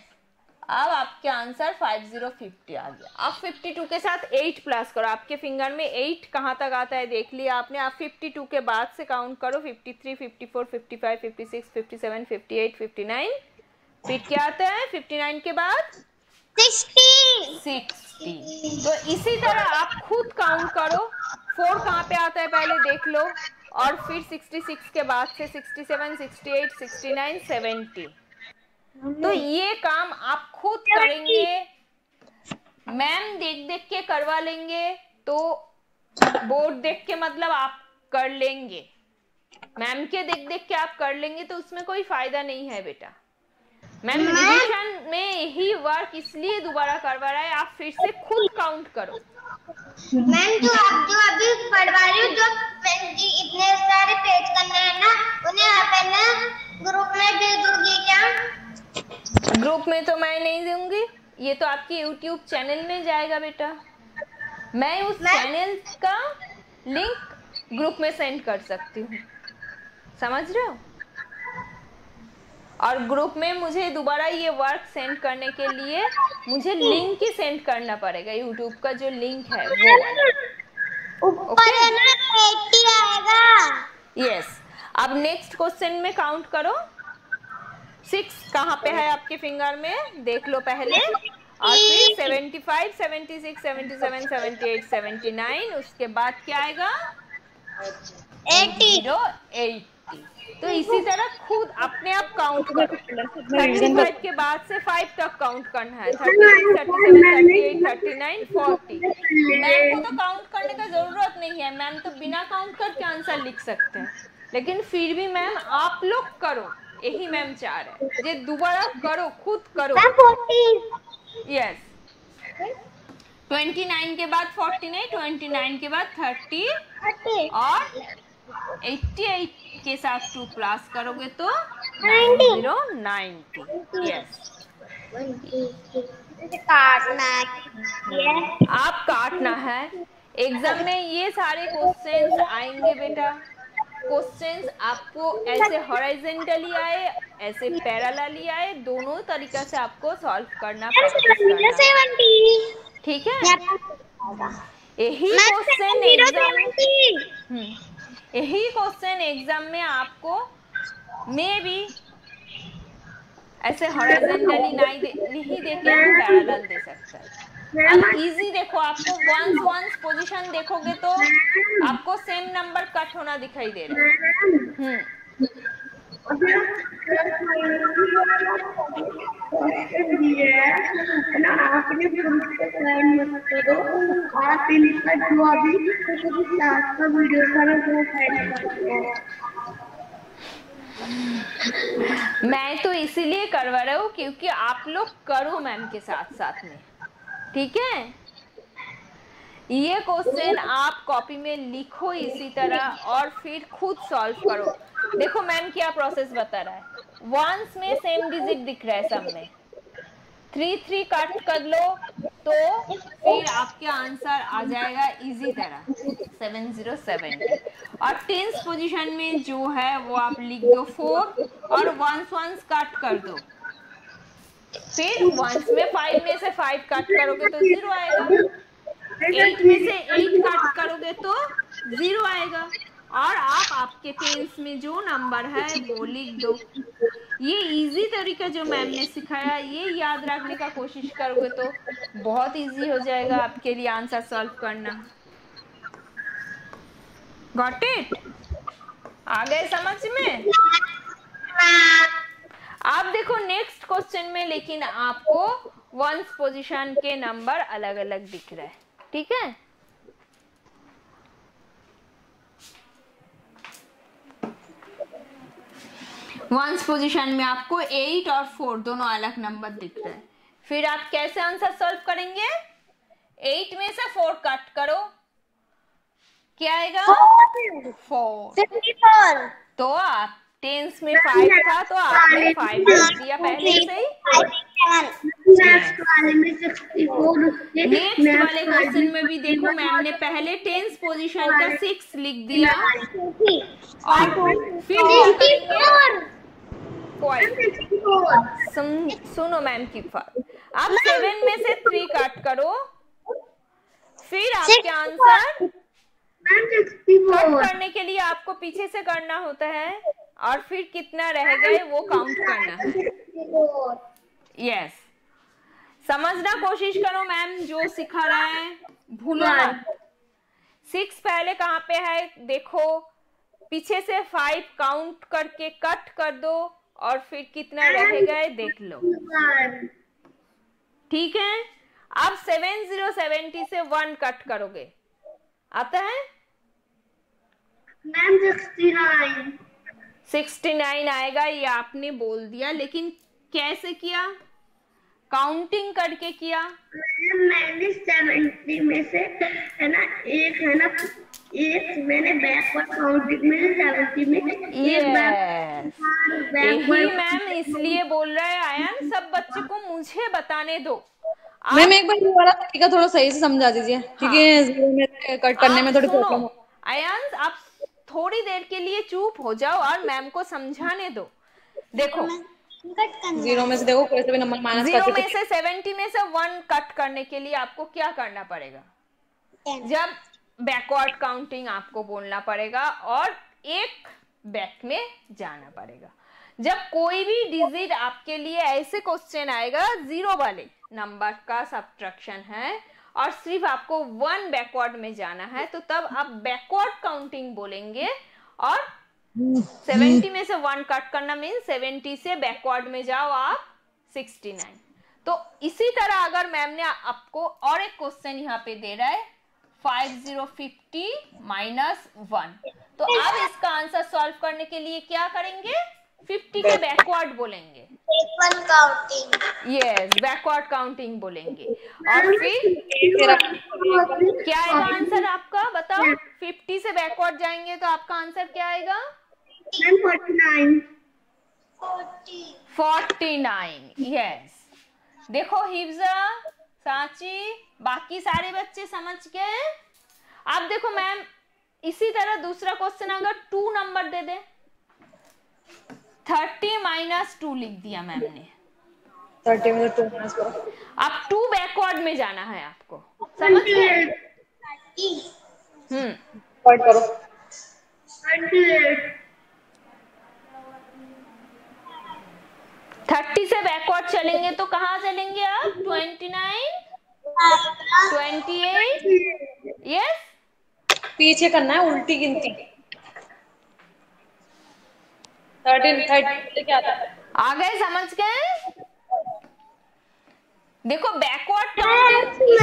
[SPEAKER 1] अब आपके आंसर 5050 आ गया। अब 52 के साथ 8 प्लस करो। आपके फिंगर में 8 कहाँ तक आता है देख लिया आपने। आप 52 के बाद से काउंट करो 53, 54, 55, 56, 57, 58, 59। फिर क्या आता है 59 के बाद 60। तो इसी तरह आप खुद काउंट करो 4 कहाँ पे आता है पहले देख लो, और फिर 66 के बाद से 67, 68, 69, 70। तो ये काम आप खुद करेंगे, मैम देख देख के करवा लेंगे तो बोर्ड देख के मतलब आप कर लेंगे, मैम के देख देख के आप कर लेंगे तो उसमें कोई फायदा नहीं है बेटा। मैम रिवीजन में यही वर्क इसलिए दोबारा करवा रहा है, आप फिर से खुद काउंट करो।
[SPEAKER 4] मैम जो अभी पढ़वा रही हूँ, जो इतने सारे पेज करने हैं ना, उन्हें आप है ना ग्रुप में भेज दोगी क्या?
[SPEAKER 1] ग्रुप में तो मैं नहीं दूंगी, ये तो आपके YouTube चैनल में जाएगा बेटा। मैं उस चैनल का लिंक ग्रुप में सेंड कर सकती हूँ, समझ रहे हो? और ग्रुप में मुझे दोबारा ये वर्क सेंड करने के लिए मुझे लिंक ही सेंड करना पड़ेगा, YouTube का जो लिंक है वो वाला।
[SPEAKER 4] ऊपर है ना 80 आएगा।
[SPEAKER 1] यस। अब नेक्स्ट क्वेश्चन में काउंट करो 6 कहाँ पे है आपके फिंगर में देख लो पहले, और फिर 75, 76, 77, 78, 79, उसके बाद क्या आएगा 80। तो इसी तरह खुद अपने आप काउंट करो। 35 के बाद से 5 तक काउंट करना है, 36, 37, 38, 39, 40। मैम को तो काउंट करने का जरूरत नहीं है, मैम तो बिना काउंट करके आंसर लिख सकते हैं, लेकिन फिर भी मैम आप लोग करो, यही मैम चाह रहे हैं, ये दोबारा करो, खुद करो। यस। 29 के बाद 40 नहीं, 29 के बाद 30 और 88 के साथ 2 प्लस करोगे तो 90। यस। आप काटना है। एग्जाम में ये सारे क्वेश्चंस आएंगे बेटा। क्वेश्चंस आपको ऐसे हॉरिजॉन्टली आए, ऐसे पैरेलली आए, दोनों तरीका से आपको सॉल्व करना पड़ेगा। ठीक है? यही क्वेश्चन एग्जाम में आपको मे बी ऐसे हॉरिजॉन्टली नहीं देके पैरेलल दे सकता है। अब इजी देखो, आपको वंस पोजीशन देखोगे तो आपको सेम नंबर कट होना दिखाई दे रहा है। मैं तो इसीलिए करवा रहा हूँ क्योंकि आप लोग करो मैम के साथ साथ में, ठीक है? ये क्वेश्चन आप कॉपी में लिखो इसी तरह और फिर खुद सॉल्व करो। देखो मैम क्या प्रोसेस बता रहा है। वंस में सेम डिजिट दिख रहा है सब में, 3 कट कर लो तो फिर आपका आंसर आ जाएगा इजी तरह 7070। और टेंस पोजीशन में जो है वो आप लिख दो 4 और वंस कट कर दो, फिर वंस में 5 में से 5 कट करोगे तो 0 आएगा, 8 में से 8 कट करोगे तो 0 आएगा। और आप आपके टेंस में जो नंबर है वो लिख दो। ये इजी तरीका जो मैम ने सिखाया, ये याद रखने का कोशिश करोगे तो बहुत इजी हो जाएगा आपके लिए आंसर सॉल्व करना। Got it? आ गए समझ में? आप देखो नेक्स्ट क्वेश्चन में, लेकिन आपको वंस पोजीशन के नंबर अलग अलग दिख रहे हैं, ठीक है? वंस पोजीशन में आपको 8 और 4 दोनों अलग नंबर दिख रहे हैं। फिर आप कैसे आंसर सॉल्व करेंगे? 8 में से 4 कट करो, क्या आएगा? 4। तो आप टेंस में 5 था तो आपने 5 लिख दिया पहले से ही। नेक्स्ट वाले क्वेश्चन में भी देखो मैम ने पहले टेंस पोजीशन का 6 लिख दिया और फिर क्या करेंगे? सुनो मैम की बात। आप 7 में से 3 कट करो, फिर आपके आंसर कट करने के लिए आपको पीछे से करना होता है और फिर कितना रह गए वो काउंट करना है। यस, समझना कोशिश करो मैम जो सिखा रहा है, भूलो मत। 6 पहले कहाँ पे है देखो, पीछे से 5 काउंट करके कट कर दो और फिर कितना रह गए देख लो, ठीक है? अब 70 से 1 कट करोगे, आता है
[SPEAKER 2] मैम?
[SPEAKER 1] 69 आएगा, ये आपने बोल दिया, लेकिन कैसे किया? काउंटिंग करके किया।
[SPEAKER 2] मैंने 70 में से है ना एक मैंने बैकवर्ड काउंटिंग में 70 में
[SPEAKER 1] यही मैम इसलिए बोल रहा है आयन, सब बच्चे को मुझे बताने दो।
[SPEAKER 3] मैम एक बार ये वाला तरीका थोड़ा सही से समझा दीजिए, क्योंकि 0 में कट करने में थोड़ी प्रॉब्लम हो।
[SPEAKER 1] आयन आप थोड़ी देर के लिए चुप हो जाओ और मैम को समझाने दो। देखो
[SPEAKER 3] 0 में से देखो कैसे भी नंबर माइनस करके
[SPEAKER 1] 0 में से 70 में से 1 कट करने के लिए आपको क्या करना पड़ेगा? जब बैकवर्ड काउंटिंग आपको बोलना पड़ेगा और एक बैक में जाना पड़ेगा। जब कोई भी डिजिट आपके लिए ऐसे क्वेश्चन आएगा 0 वाले नंबर का सब्ट्रैक्शन है और सिर्फ आपको 1 बैकवर्ड में जाना है, तो तब आप बैकवर्ड काउंटिंग बोलेंगे और 70 में से 1 कट करना मीन 70 से बैकवर्ड में जाओ आप 69। तो इसी तरह अगर मैम ने आपको और एक क्वेश्चन यहाँ पे दे रहा है 5050 माइनस 1, तो अब इसका आंसर सॉल्व करने के लिए क्या करेंगे? 50 के बैकवर्ड बोलेंगे, यस बैकवर्ड काउंटिंग बोलेंगे और फिर क्या आएगा आंसर आपका? बताओ 50 से बैकवर्ड जाएंगे तो आपका आंसर क्या आएगा? 49। यस, देखो हिफ्जा, सांची, बाकी सारे बच्चे समझ गए। अब देखो मैम इसी तरह दूसरा क्वेश्चन अगर 2 नंबर दे दे, 30 माइनस 2 लिख दिया मैम ने,
[SPEAKER 3] 30 में से 2 माइनस करो,
[SPEAKER 1] अब 2 बैकवर्ड में जाना है आपको, समझ गए?
[SPEAKER 3] कट करो,
[SPEAKER 1] 30 से बैकवर्ड चलेंगे तो कहाँ चलेंगे आप? 29, 28, यस
[SPEAKER 3] पीछे करना है उल्टी गिनती। 30 क्या आता है?
[SPEAKER 1] आ गए, समझ गए? देखो बैकवर्ड काउंटिंग इसी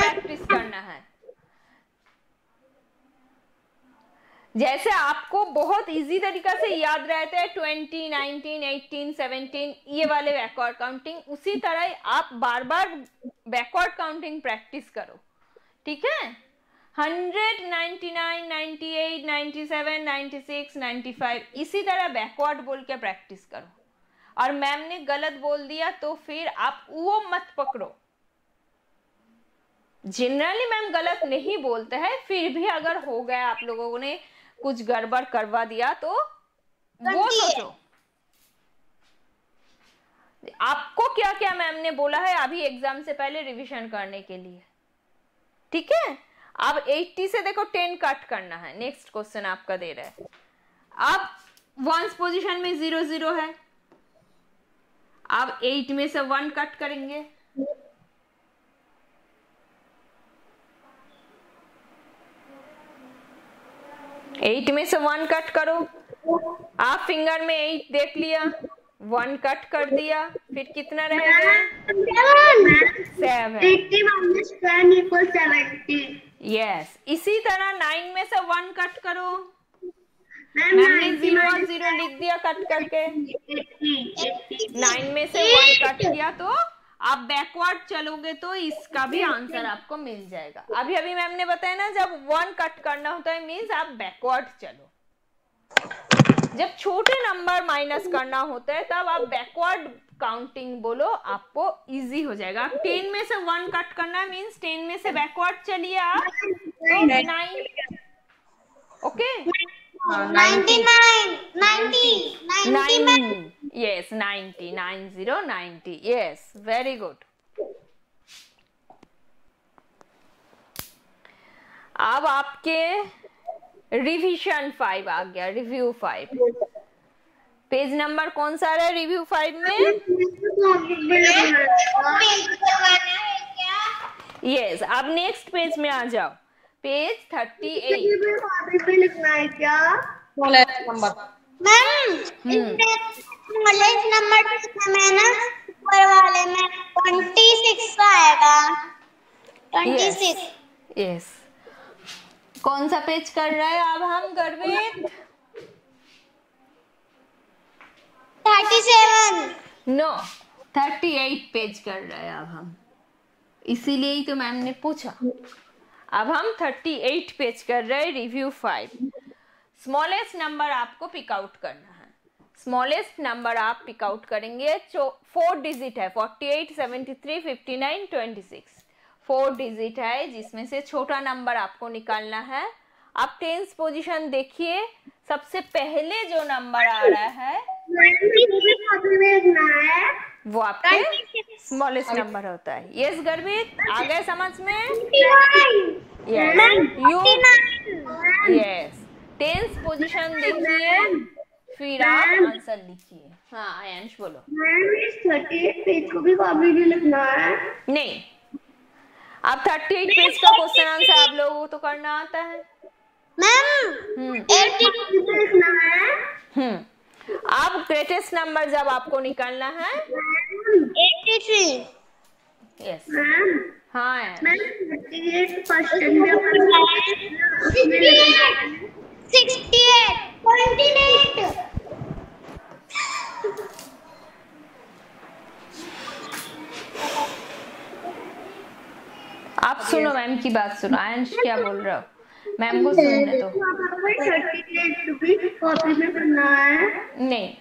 [SPEAKER 1] प्रैक्टिस करना है। जैसे आपको बहुत इजी तरीका से याद रहता है 20, 19, 18, 17 ये वाले बैकवर्ड काउंटिंग, उसी तरह आप बार बार बैकवर्ड काउंटिंग प्रैक्टिस करो, ठीक है? 100, 99, 98, 97, 96, 95 इसी तरह बैकवर्ड बोल के प्रैक्टिस करो। और मैम ने गलत बोल दिया तो फिर आप वो मत पकड़ो। जनरली मैम गलत नहीं बोलते हैं, फिर भी अगर हो गया आप लोगों ने कुछ गड़बड़ करवा दिया तो वो सोचो आपको क्या क्या मैम ने बोला है अभी एग्जाम से पहले रिवीजन करने के लिए, ठीक है? अब 80 से देखो 10 कट करना है। नेक्स्ट क्वेश्चन आपका दे रहा है, अब वंस पोजीशन में 0 0 है, अब 8 में से 1 कट करेंगे, एट में से 1 कट करो। आप फिंगर में 8 देख लिया, 1 कट कर दिया, फिर कितना रहेगा?
[SPEAKER 2] 7।
[SPEAKER 1] यस, इसी तरह 9 में से 1 कट करो। मैंने 0 और 0 लिख दिया कट करके। 9 में से 1 कट किया तो आप बैकवर्ड चलोगे तो इसका भी आंसर आपको मिल जाएगा। अभी अभी मैम ने बताया ना, जब 1 कट करना होता है मीन्स आप बैकवर्ड चलो। जब छोटे नंबर माइनस करना होता है तब आप बैकवर्ड काउंटिंग बोलो, आपको इजी हो जाएगा। 10 में से 1 कट करना मीन्स 10 में से बैकवर्ड चलिए आप, तो 9। Okay, 90 yes 90 yes very good। अब आपके रिवीजन 5 आ गया, रिव्यू 5। पेज नंबर कौन सा है रिव्यू 5 में? यस, अब नेक्स्ट पेज में आ जाओ, पेज 38
[SPEAKER 2] पे लिखना है क्या?
[SPEAKER 4] मैम नॉलेज नंबर में ना ऊपर वाले में 26 का आएगा। 26
[SPEAKER 1] यस। कौन सा पेज कर रहा है अब हम गर्वित?
[SPEAKER 4] 37
[SPEAKER 1] नो 38 पेज कर रहे हैं अब हम, इसीलिए ही तो मैम ने पूछा। अब हम 38 पेज कर रहे हैं, रिव्यू 5। स्मॉलेस्ट नंबर आपको पिक आउट करना है। स्मॉलेस्ट नंबर आप पिक आउट करेंगे, 4 डिजिट है, 48 73 59 26। 4 डिजिट है जिसमें से छोटा नंबर आपको निकालना है। आप 10th पोजीशन देखिए, सबसे पहले जो नंबर आ रहा है वो आपके स्मॉलेस्ट नंबर होता है। यस गर्भित, आ गए समझ में? यस 10th पोजीशन देखिए, फिर आप आंसर लिखिए। हाँ आयांश बोलो।
[SPEAKER 2] 38 पेज को भी कॉपी भी लिखना है?
[SPEAKER 1] नहीं, अब 38 पेज का क्वेश्चन आंसर आप लोगों को तो करना आता है
[SPEAKER 4] मैम।
[SPEAKER 2] 82 लिखना है?
[SPEAKER 1] अब ग्रेटेस्ट नंबर जब आपको निकालना है
[SPEAKER 4] 83।
[SPEAKER 1] यस
[SPEAKER 2] मैम
[SPEAKER 1] हाँ
[SPEAKER 2] 38 क्वेश्चन में
[SPEAKER 4] 68 28।
[SPEAKER 1] आप सुनो मैम की बात सुनो। आयांश क्या बोल रहे हो, मैम को सुनने दो।
[SPEAKER 2] 38 भी कॉपी में करना है?
[SPEAKER 1] नहीं,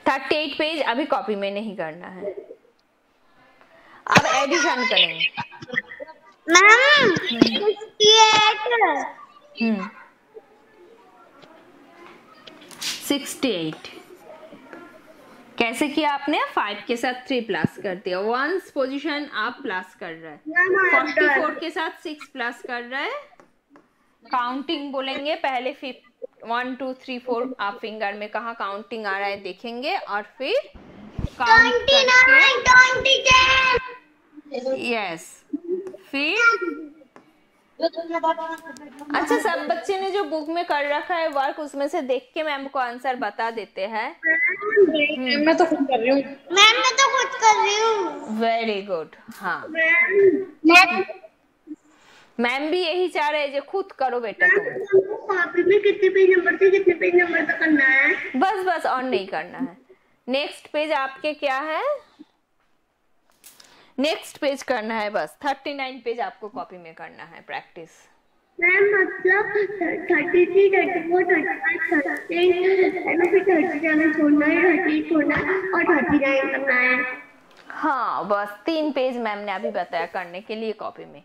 [SPEAKER 1] 38 पेज अभी कॉपी में नहीं करना है, अब एडिशन करेंगे।
[SPEAKER 4] मैम
[SPEAKER 1] 68 कैसे किया आपने? 5 के साथ 3 प्लस कर दिया। 1 पोजीशन आप प्लस कर रहे हैं, 44 के साथ 6 प्लस कर रहे हैं। काउंटिंग बोलेंगे पहले, 1 2 3 4 आप फिंगर में कहाँ काउंटिंग आ रहा है देखेंगे और फिर काउंट करके। यस, फिर अच्छा, सब बच्चे ने जो बुक में कर रखा है वर्क, उसमें से देख के मैम को आंसर बता देते हैं।
[SPEAKER 3] मैं तो खुद कर रही हूँ।
[SPEAKER 4] मैम मैं तो खुद कर रही हूँ।
[SPEAKER 1] Very good. हाँ मैम भी यही चाह रहे हैं जो खुद करो बेटा तुम।
[SPEAKER 2] कॉपी में कितने पेज नंबर से कितने पेज नंबर तक करना है?
[SPEAKER 1] बस और नहीं करना है। नेक्स्ट पेज आपके क्या है? नेक्स्ट पेज करना है बस। 39 पेज आपको कॉपी में करना है प्रैक्टिस।
[SPEAKER 2] मैम मतलब 33 34 35 36 37 छोड़ना है, 38 छोड़ना और 39 करना है।
[SPEAKER 1] हाँ बस 3 पेज मैम ने अभी बताया करने के लिए कॉपी में।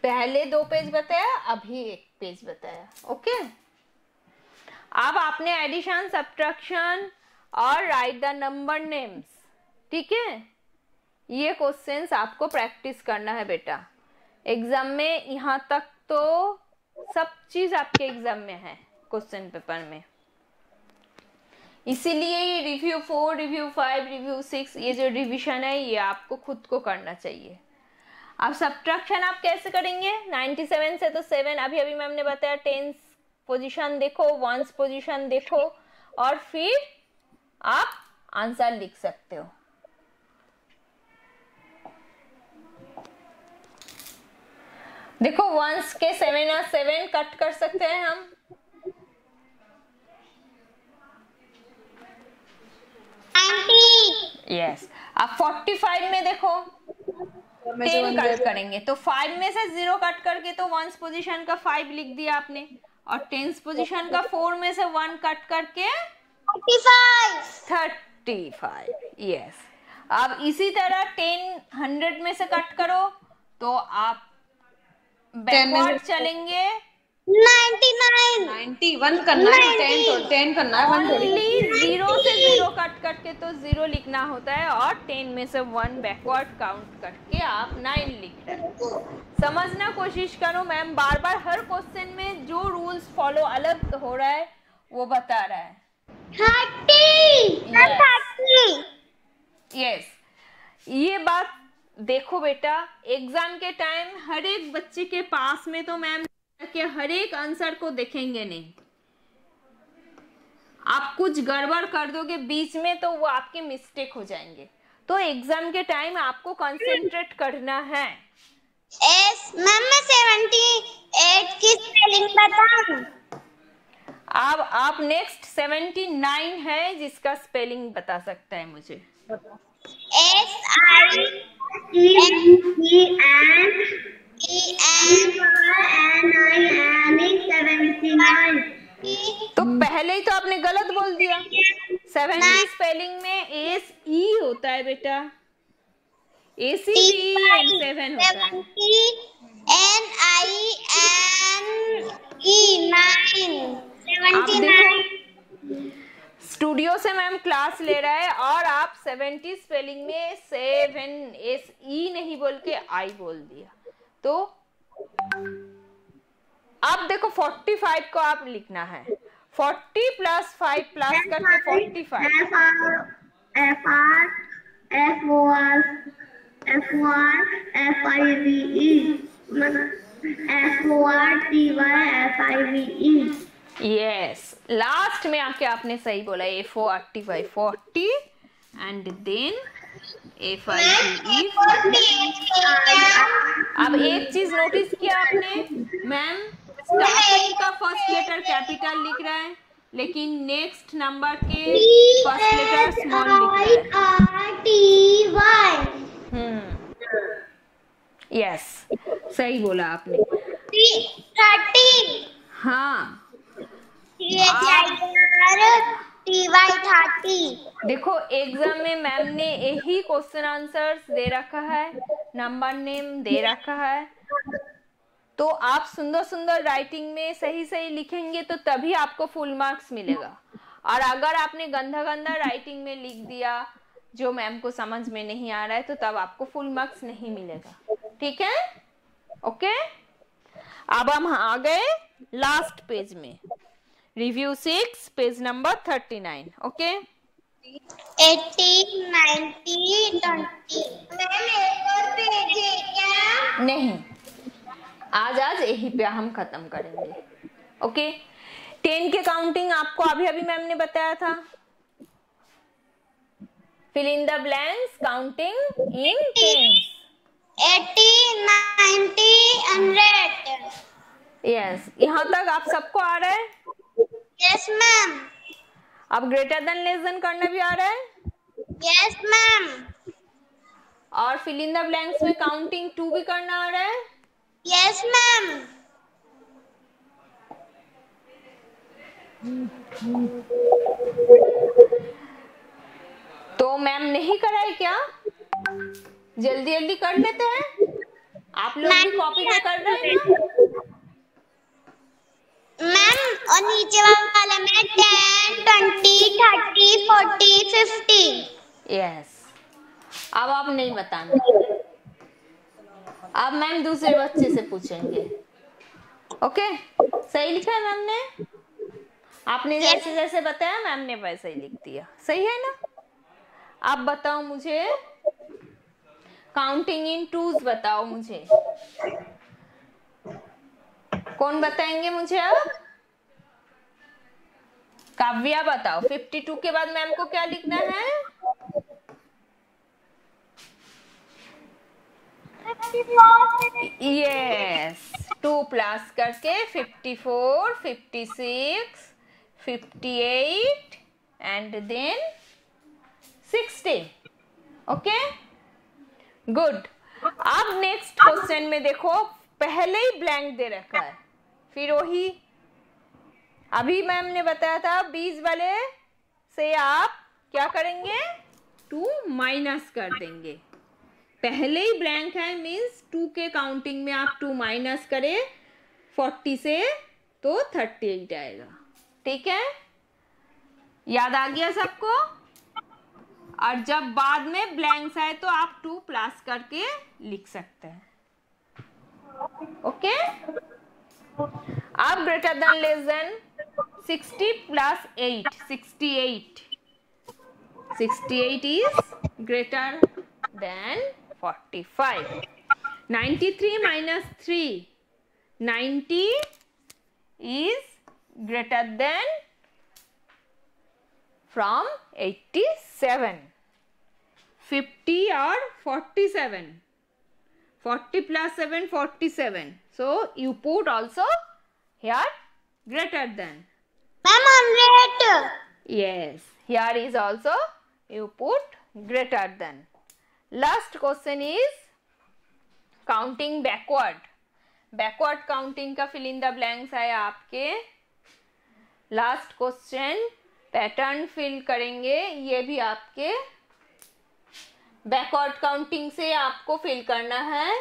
[SPEAKER 1] पहले 2 पेज बताया, अभी 1 पेज बताया। ओके, अब आपने एडिशन सब्ट्रैक्शन और राइट द नंबर नेम्स, ठीक है, ये क्वेश्चंस आपको प्रैक्टिस करना है बेटा। एग्जाम में यहाँ तक तो सब चीज आपके एग्जाम में है क्वेश्चन पेपर में, इसीलिए ये रिव्यू 4, रिव्यू 5, रिव्यू 6 ये जो रिवीजन है ये आपको खुद को करना चाहिए। अब सब्ट्रैक्शन आप कैसे करेंगे? 97 से तो 7 अभी अभी मैम ने बताया, 10 पोजीशन देखो, 1 पोजीशन देखो और फिर आप आंसर लिख सकते हो। देखो 1s के 7 और 7 कट कर सकते हैं हम। यस, अब 45 में देखो 10 कट करेंगे तो 5 में से 0 कट करके तो 1s पोजीशन का 5 लिख दिया आपने, और 10s पोजीशन का 4 में से 1 कट करके 35। यस, अब इसी तरह 10 100 में से कट करो तो आप बैकवर्ड चलेंगे
[SPEAKER 3] 91 करना है, 10 करना है, 1 थोड़ी।
[SPEAKER 1] ओनली 0 से 0 कट करके तो 0 लिखना होता है, और 10 में से 1 बैकवर्ड काउंट करके आप 9 लिख रहे हो। समझना कोशिश करो, मैम बार बार हर क्वेश्चन में जो रूल्स फॉलो अलग हो रहा है वो बता रहा है।
[SPEAKER 4] 30।
[SPEAKER 1] यस, ये बात देखो बेटा, एग्जाम के टाइम हर एक बच्चे के पास में तो मैम के हर एक आंसर को देखेंगे नहीं। आप कुछ गड़बड़ कर दोगे बीच में तो वो आपके मिस्टेक हो जाएंगे, तो एग्जाम के टाइम आपको कंसंट्रेट करना है।
[SPEAKER 4] मैम मैं 78 की स्पेलिंग बताऊं?
[SPEAKER 1] अब आप नेक्स्ट 79 है जिसका स्पेलिंग बता सकता है मुझे। तो पहले ही तो आपने गलत बोल दिया। 70 स्पेलिंग में एस ई होता है बेटा, ACVEN7 होता है। आप देखो स्टूडियो से मैम क्लास ले रहा है और आप 70 स्पेलिंग में 7 SE नहीं बोल के आई बोल दिया। तो अब देखो 45 को आप लिखना है, 40 + 5 प्लस करके 45। यस, लास्ट में आके आपने सही बोला, A45 40 एंड देन A5E। अब एक चीज नोटिस किया आपने, मैम स्टार्टिंग का फर्स्ट लेटर कैपिटल लिख रहा है लेकिन नेक्स्ट नंबर के फर्स्ट लेटर स्मॉल लिख रहा है। यस, सही बोला आपने।
[SPEAKER 4] 30।
[SPEAKER 1] हाँ,
[SPEAKER 4] 30।
[SPEAKER 1] देखो एग्जाम में मैम ने यही क्वेश्चन आंसर्स दे रखा है, नंबर नेम दे रखा है, तो आप सुंदर सुंदर राइटिंग में सही सही लिखेंगे तो तभी आपको फुल मार्क्स मिलेगा। और अगर आपने गंदा गंदा राइटिंग में लिख दिया जो मैम को समझ में नहीं आ रहा है तो तब आपको फुल मार्क्स नहीं मिलेगा। ठीक है, ओके। अब हम आ गए लास्ट पेज में, review 6 page number 39। Okay,
[SPEAKER 4] 80, 90, 20। Ma'am एक और पेज है क्या?
[SPEAKER 1] नहीं, आज यही पे हम खत्म करेंगे। ओके, 10 के काउंटिंग आपको अभी अभी मैम ने बताया था। Fill in the blanks counting in tens.
[SPEAKER 4] 80, 90, 100।
[SPEAKER 1] Yes, यहाँ तक आप सबको आ रहा है?
[SPEAKER 4] Yes ma'am.
[SPEAKER 1] अब ग्रेटर देन लेस देन करना भी आ रहा है?
[SPEAKER 4] Yes ma'am.
[SPEAKER 1] और फिल इन द ब्लैंक्स में काउंटिंग 2 भी करना आ रहा है?
[SPEAKER 4] Yes ma'am.
[SPEAKER 1] तो मैम नहीं कराए क्या? जल्दी जल्दी कर लेते हैं, आप लोग भी कॉपी में कर रहे हैं ना
[SPEAKER 4] मैम? और नीचे वाले में 10, 20, 30, 40, 50।
[SPEAKER 1] यस, अब आप नहीं बताना। अब मैम दूसरे बच्चे से पूछेंगे। ओके, सही लिखा है मैम ने? आपने जैसे जैसे बताया मैम ने वैसे ही लिख दिया, सही है ना? आप बताओ मुझे, काउंटिंग इन टूज बताओ मुझे, कौन बताएंगे मुझे? अब काव्या बताओ। 52 के बाद मैम को क्या लिखना है? यस, 2 प्लस करके 54, 56, 58 एंड देन 60। Okay, good. अब नेक्स्ट क्वेश्चन में देखो, पहले ही ब्लैंक दे रखा है, फिर वही अभी मैम ने बताया था 20 वाले से आप क्या करेंगे? 2 माइनस कर देंगे। पहले ही ब्लैंक है मीन्स 2 के काउंटिंग में आप 2 माइनस करें 40 से तो 38 आएगा। ठीक है, याद आ गया सबको? और जब बाद में ब्लैंक्स आए तो आप 2 प्लस करके लिख सकते हैं। ओके, अब greater than less then 60 plus 8, 68 is greater than 45. 93 minus 3, 90 is greater than from 87. 50 or 47. 40 plus 7, 47. So you put also here greater than.
[SPEAKER 4] Ma'am, 100.
[SPEAKER 1] Yes, here is also you put greater than. Last question is counting backward. Backward counting का fill in the blanks है आपके. Last question pattern fill करेंगे, ये भी आपके backward counting से आपको fill करना है.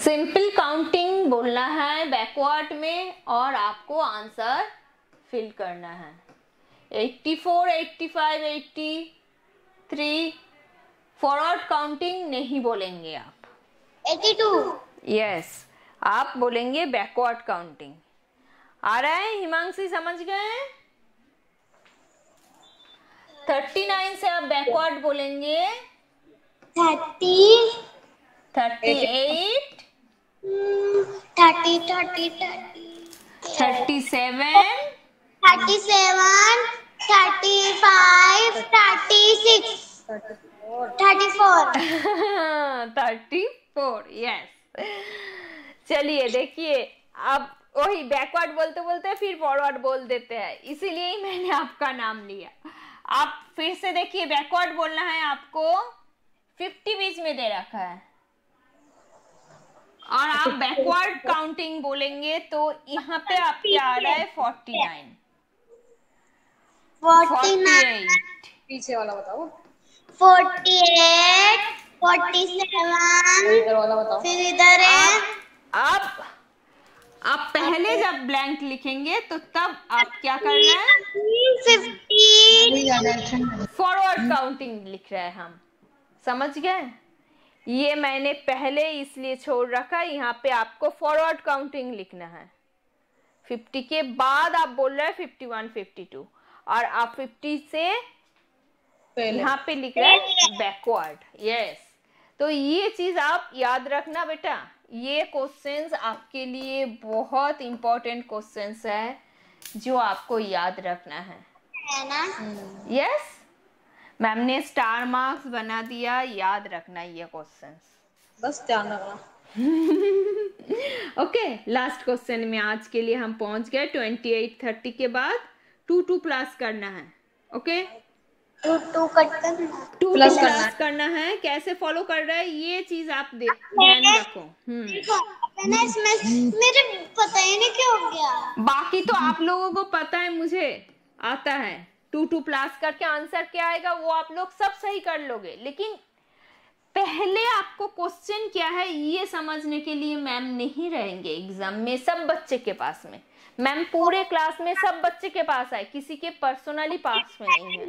[SPEAKER 1] सिंपल काउंटिंग बोलना है बैकवर्ड में और आपको आंसर फिल करना है. 84, 85, 83 फॉरवर्ड काउंटिंग नहीं बोलेंगे आप.
[SPEAKER 4] 82.
[SPEAKER 1] यस, आप बोलेंगे बैकवर्ड काउंटिंग. आ रहा है हिमांशी, समझ गए? 39 से आप बैकवर्ड बोलेंगे
[SPEAKER 4] 30.
[SPEAKER 1] 38,
[SPEAKER 4] 30.
[SPEAKER 1] 37,
[SPEAKER 4] 37, 35, 36, 34.
[SPEAKER 1] 34. यस, चलिए देखिए, अब वही बैकवर्ड बोलते बोलते फिर फॉरवर्ड बोल देते हैं, इसीलिए ही मैंने आपका नाम लिया. आप फिर से देखिए, बैकवर्ड बोलना है आपको 50 बीच में दे रखा है और आप बैकवर्ड काउंटिंग बोलेंगे तो यहाँ पे आपके आ रहा है 49, 48,
[SPEAKER 3] पीछे वाला बताओ.
[SPEAKER 4] 48, 47.
[SPEAKER 3] इधर वाला बताओ.
[SPEAKER 4] फिर इधर है.
[SPEAKER 1] आप पहले जब ब्लैंक लिखेंगे तो तब आप क्या कर रहे हैं?
[SPEAKER 4] 50.
[SPEAKER 1] फॉरवर्ड काउंटिंग लिख रहे हैं हम, समझ गए? ये मैंने पहले इसलिए छोड़ रखा, यहाँ पे आपको फॉरवर्ड काउंटिंग लिखना है. 50 के बाद आप बोल रहे हैं 51, 52 और आप 50 से यहाँ पे लिख रहे हैं बैकवर्ड. यस, तो ये चीज आप याद रखना बेटा. ये क्वेश्चंस आपके लिए बहुत इंपॉर्टेंट क्वेश्चंस है जो आपको याद रखना है.
[SPEAKER 4] है ना?
[SPEAKER 1] यस, मैम ने स्टार मार्क्स बना दिया, याद रखना ये क्वेश्चंस.
[SPEAKER 3] बस ध्यान रखना.
[SPEAKER 1] ओके, लास्ट क्वेश्चन में आज के लिए हम पहुंच गए. 28, 30 के बाद 2 प्लस करना है. ओके,
[SPEAKER 4] 2 कट करना.
[SPEAKER 1] 2 प्लस करना है. कैसे फॉलो कर रहा है ये चीज आप ध्यान रखो.
[SPEAKER 4] ना इसमें मेरे पता ही नहीं क्या हो गया.
[SPEAKER 1] बाकी तो आप लोगों को पता है, मुझे आता है. 2 प्लस करके आंसर क्या आएगा वो आप लोग सब सही कर लोगे, लेकिन पहले आपको क्वेश्चन क्या है ये समझने के लिए मैम नहीं रहेंगे एग्जाम में सब बच्चे के पास में। मैम पूरे क्लास में सब बच्चे के पास है, किसी के पर्सनली पास में नहीं है।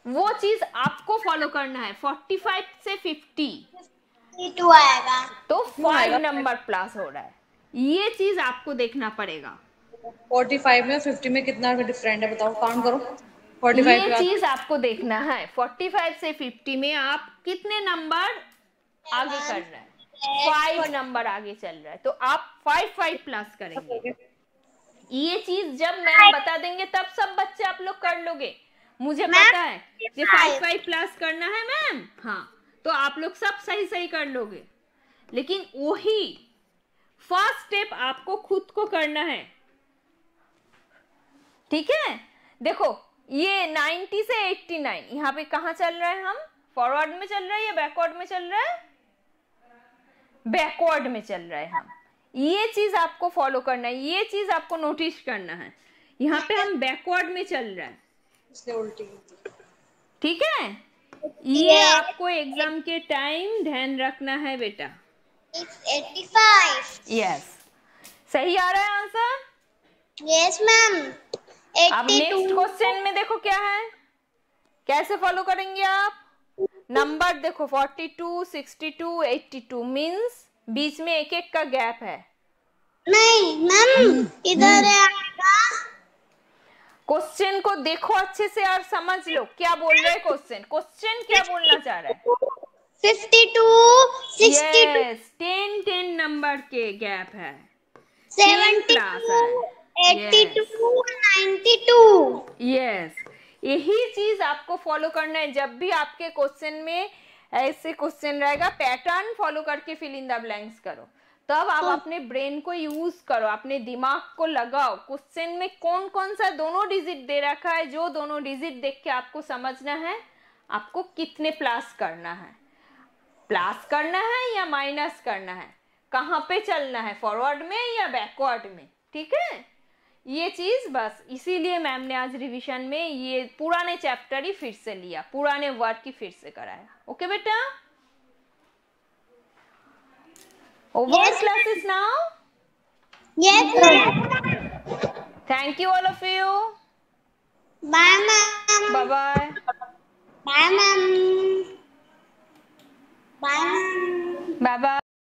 [SPEAKER 1] वो चीज आपको फॉलो करना है। 45 से 50
[SPEAKER 4] टू आएगा
[SPEAKER 1] तो 5 नंबर प्लस हो रहा है, ये चीज आपको देखना पड़ेगा।
[SPEAKER 3] 45 में 50 में कितना डिफरेंट है बताओ, काउंट करो। 45
[SPEAKER 1] ये चीज आपको देखना है। 45 से 50 में आप कितने नंबर आगे कर रहे हैं? 5 नंबर आगे चल रहा है, तो आप 5 प्लस करेंगे। ये चीज जब मैम बता देंगे तब सब बच्चे आप लोग कर लोगे। मुझे पता है कि 5 प्लस करना है मैम, हाँ, तो आप लोग सब सही सही कर लोगे। लेकिन वही फर्स्ट स्टेप आपको खुद को करना है, ठीक है। देखो ये 90 से 89 यहाँ पे कहाँ चल रहा है? हम फॉरवर्ड में चल रहा है या बैकवर्ड में चल रहा है? बैकवर्ड में चल रहा है हम। ये चीज आपको फॉलो करना है, ये चीज आपको नोटिस करना है। यहाँ पे हम बैकवर्ड में चल रहा है,
[SPEAKER 3] इसलिए उल्टी,
[SPEAKER 1] ठीक है। ये आपको एग्जाम के टाइम ध्यान रखना है बेटा।
[SPEAKER 4] 85
[SPEAKER 1] यस, सही आ रहा है आंसर?
[SPEAKER 4] Yes ma'am.
[SPEAKER 1] अब नेक्स्ट क्वेश्चन में देखो क्या है, कैसे फॉलो करेंगे आप? नंबर देखो 42, 62, 82 मींस बीच में एक एक का गैप है।
[SPEAKER 4] नहीं मैम, इधर आएगा।
[SPEAKER 1] क्वेश्चन को देखो अच्छे से और समझ लो क्या बोल रहा है क्वेश्चन। क्वेश्चन क्या बोलना चाह रहा है?
[SPEAKER 4] 52, 62,
[SPEAKER 1] यस, 10 नंबर के गैप है।
[SPEAKER 4] 72, 82, 92।
[SPEAKER 1] यस, यही चीज आपको फॉलो करना है। जब भी आपके क्वेश्चन में ऐसे क्वेश्चन रहेगा, पैटर्न फॉलो करके फिल इन द ब्लैंक्स करो। तब आप अपने ब्रेन को यूज करो, अपने दिमाग को लगाओ। क्वेश्चन में कौन कौन सा दोनों डिजिट दे रखा है, जो दोनों डिजिट देख के आपको समझना है आपको कितने प्लस करना है, प्लस करना है या माइनस करना है, कहाँ पे चलना है, फॉरवर्ड में या बैकवर्ड में, ठीक है। ये चीज बस इसीलिए मैम ने आज रिवीजन में ये पुराने चैप्टर ही फिर से लिया, पुराने वर्क ही फिर से कराया। ओके बेटा, over classes now?
[SPEAKER 4] Yes ma'am.
[SPEAKER 1] Thank you all of you.
[SPEAKER 4] Bye ma'am.
[SPEAKER 1] Bye bye.
[SPEAKER 4] Bye ma'am. Bye ma'am.
[SPEAKER 1] Bye bye.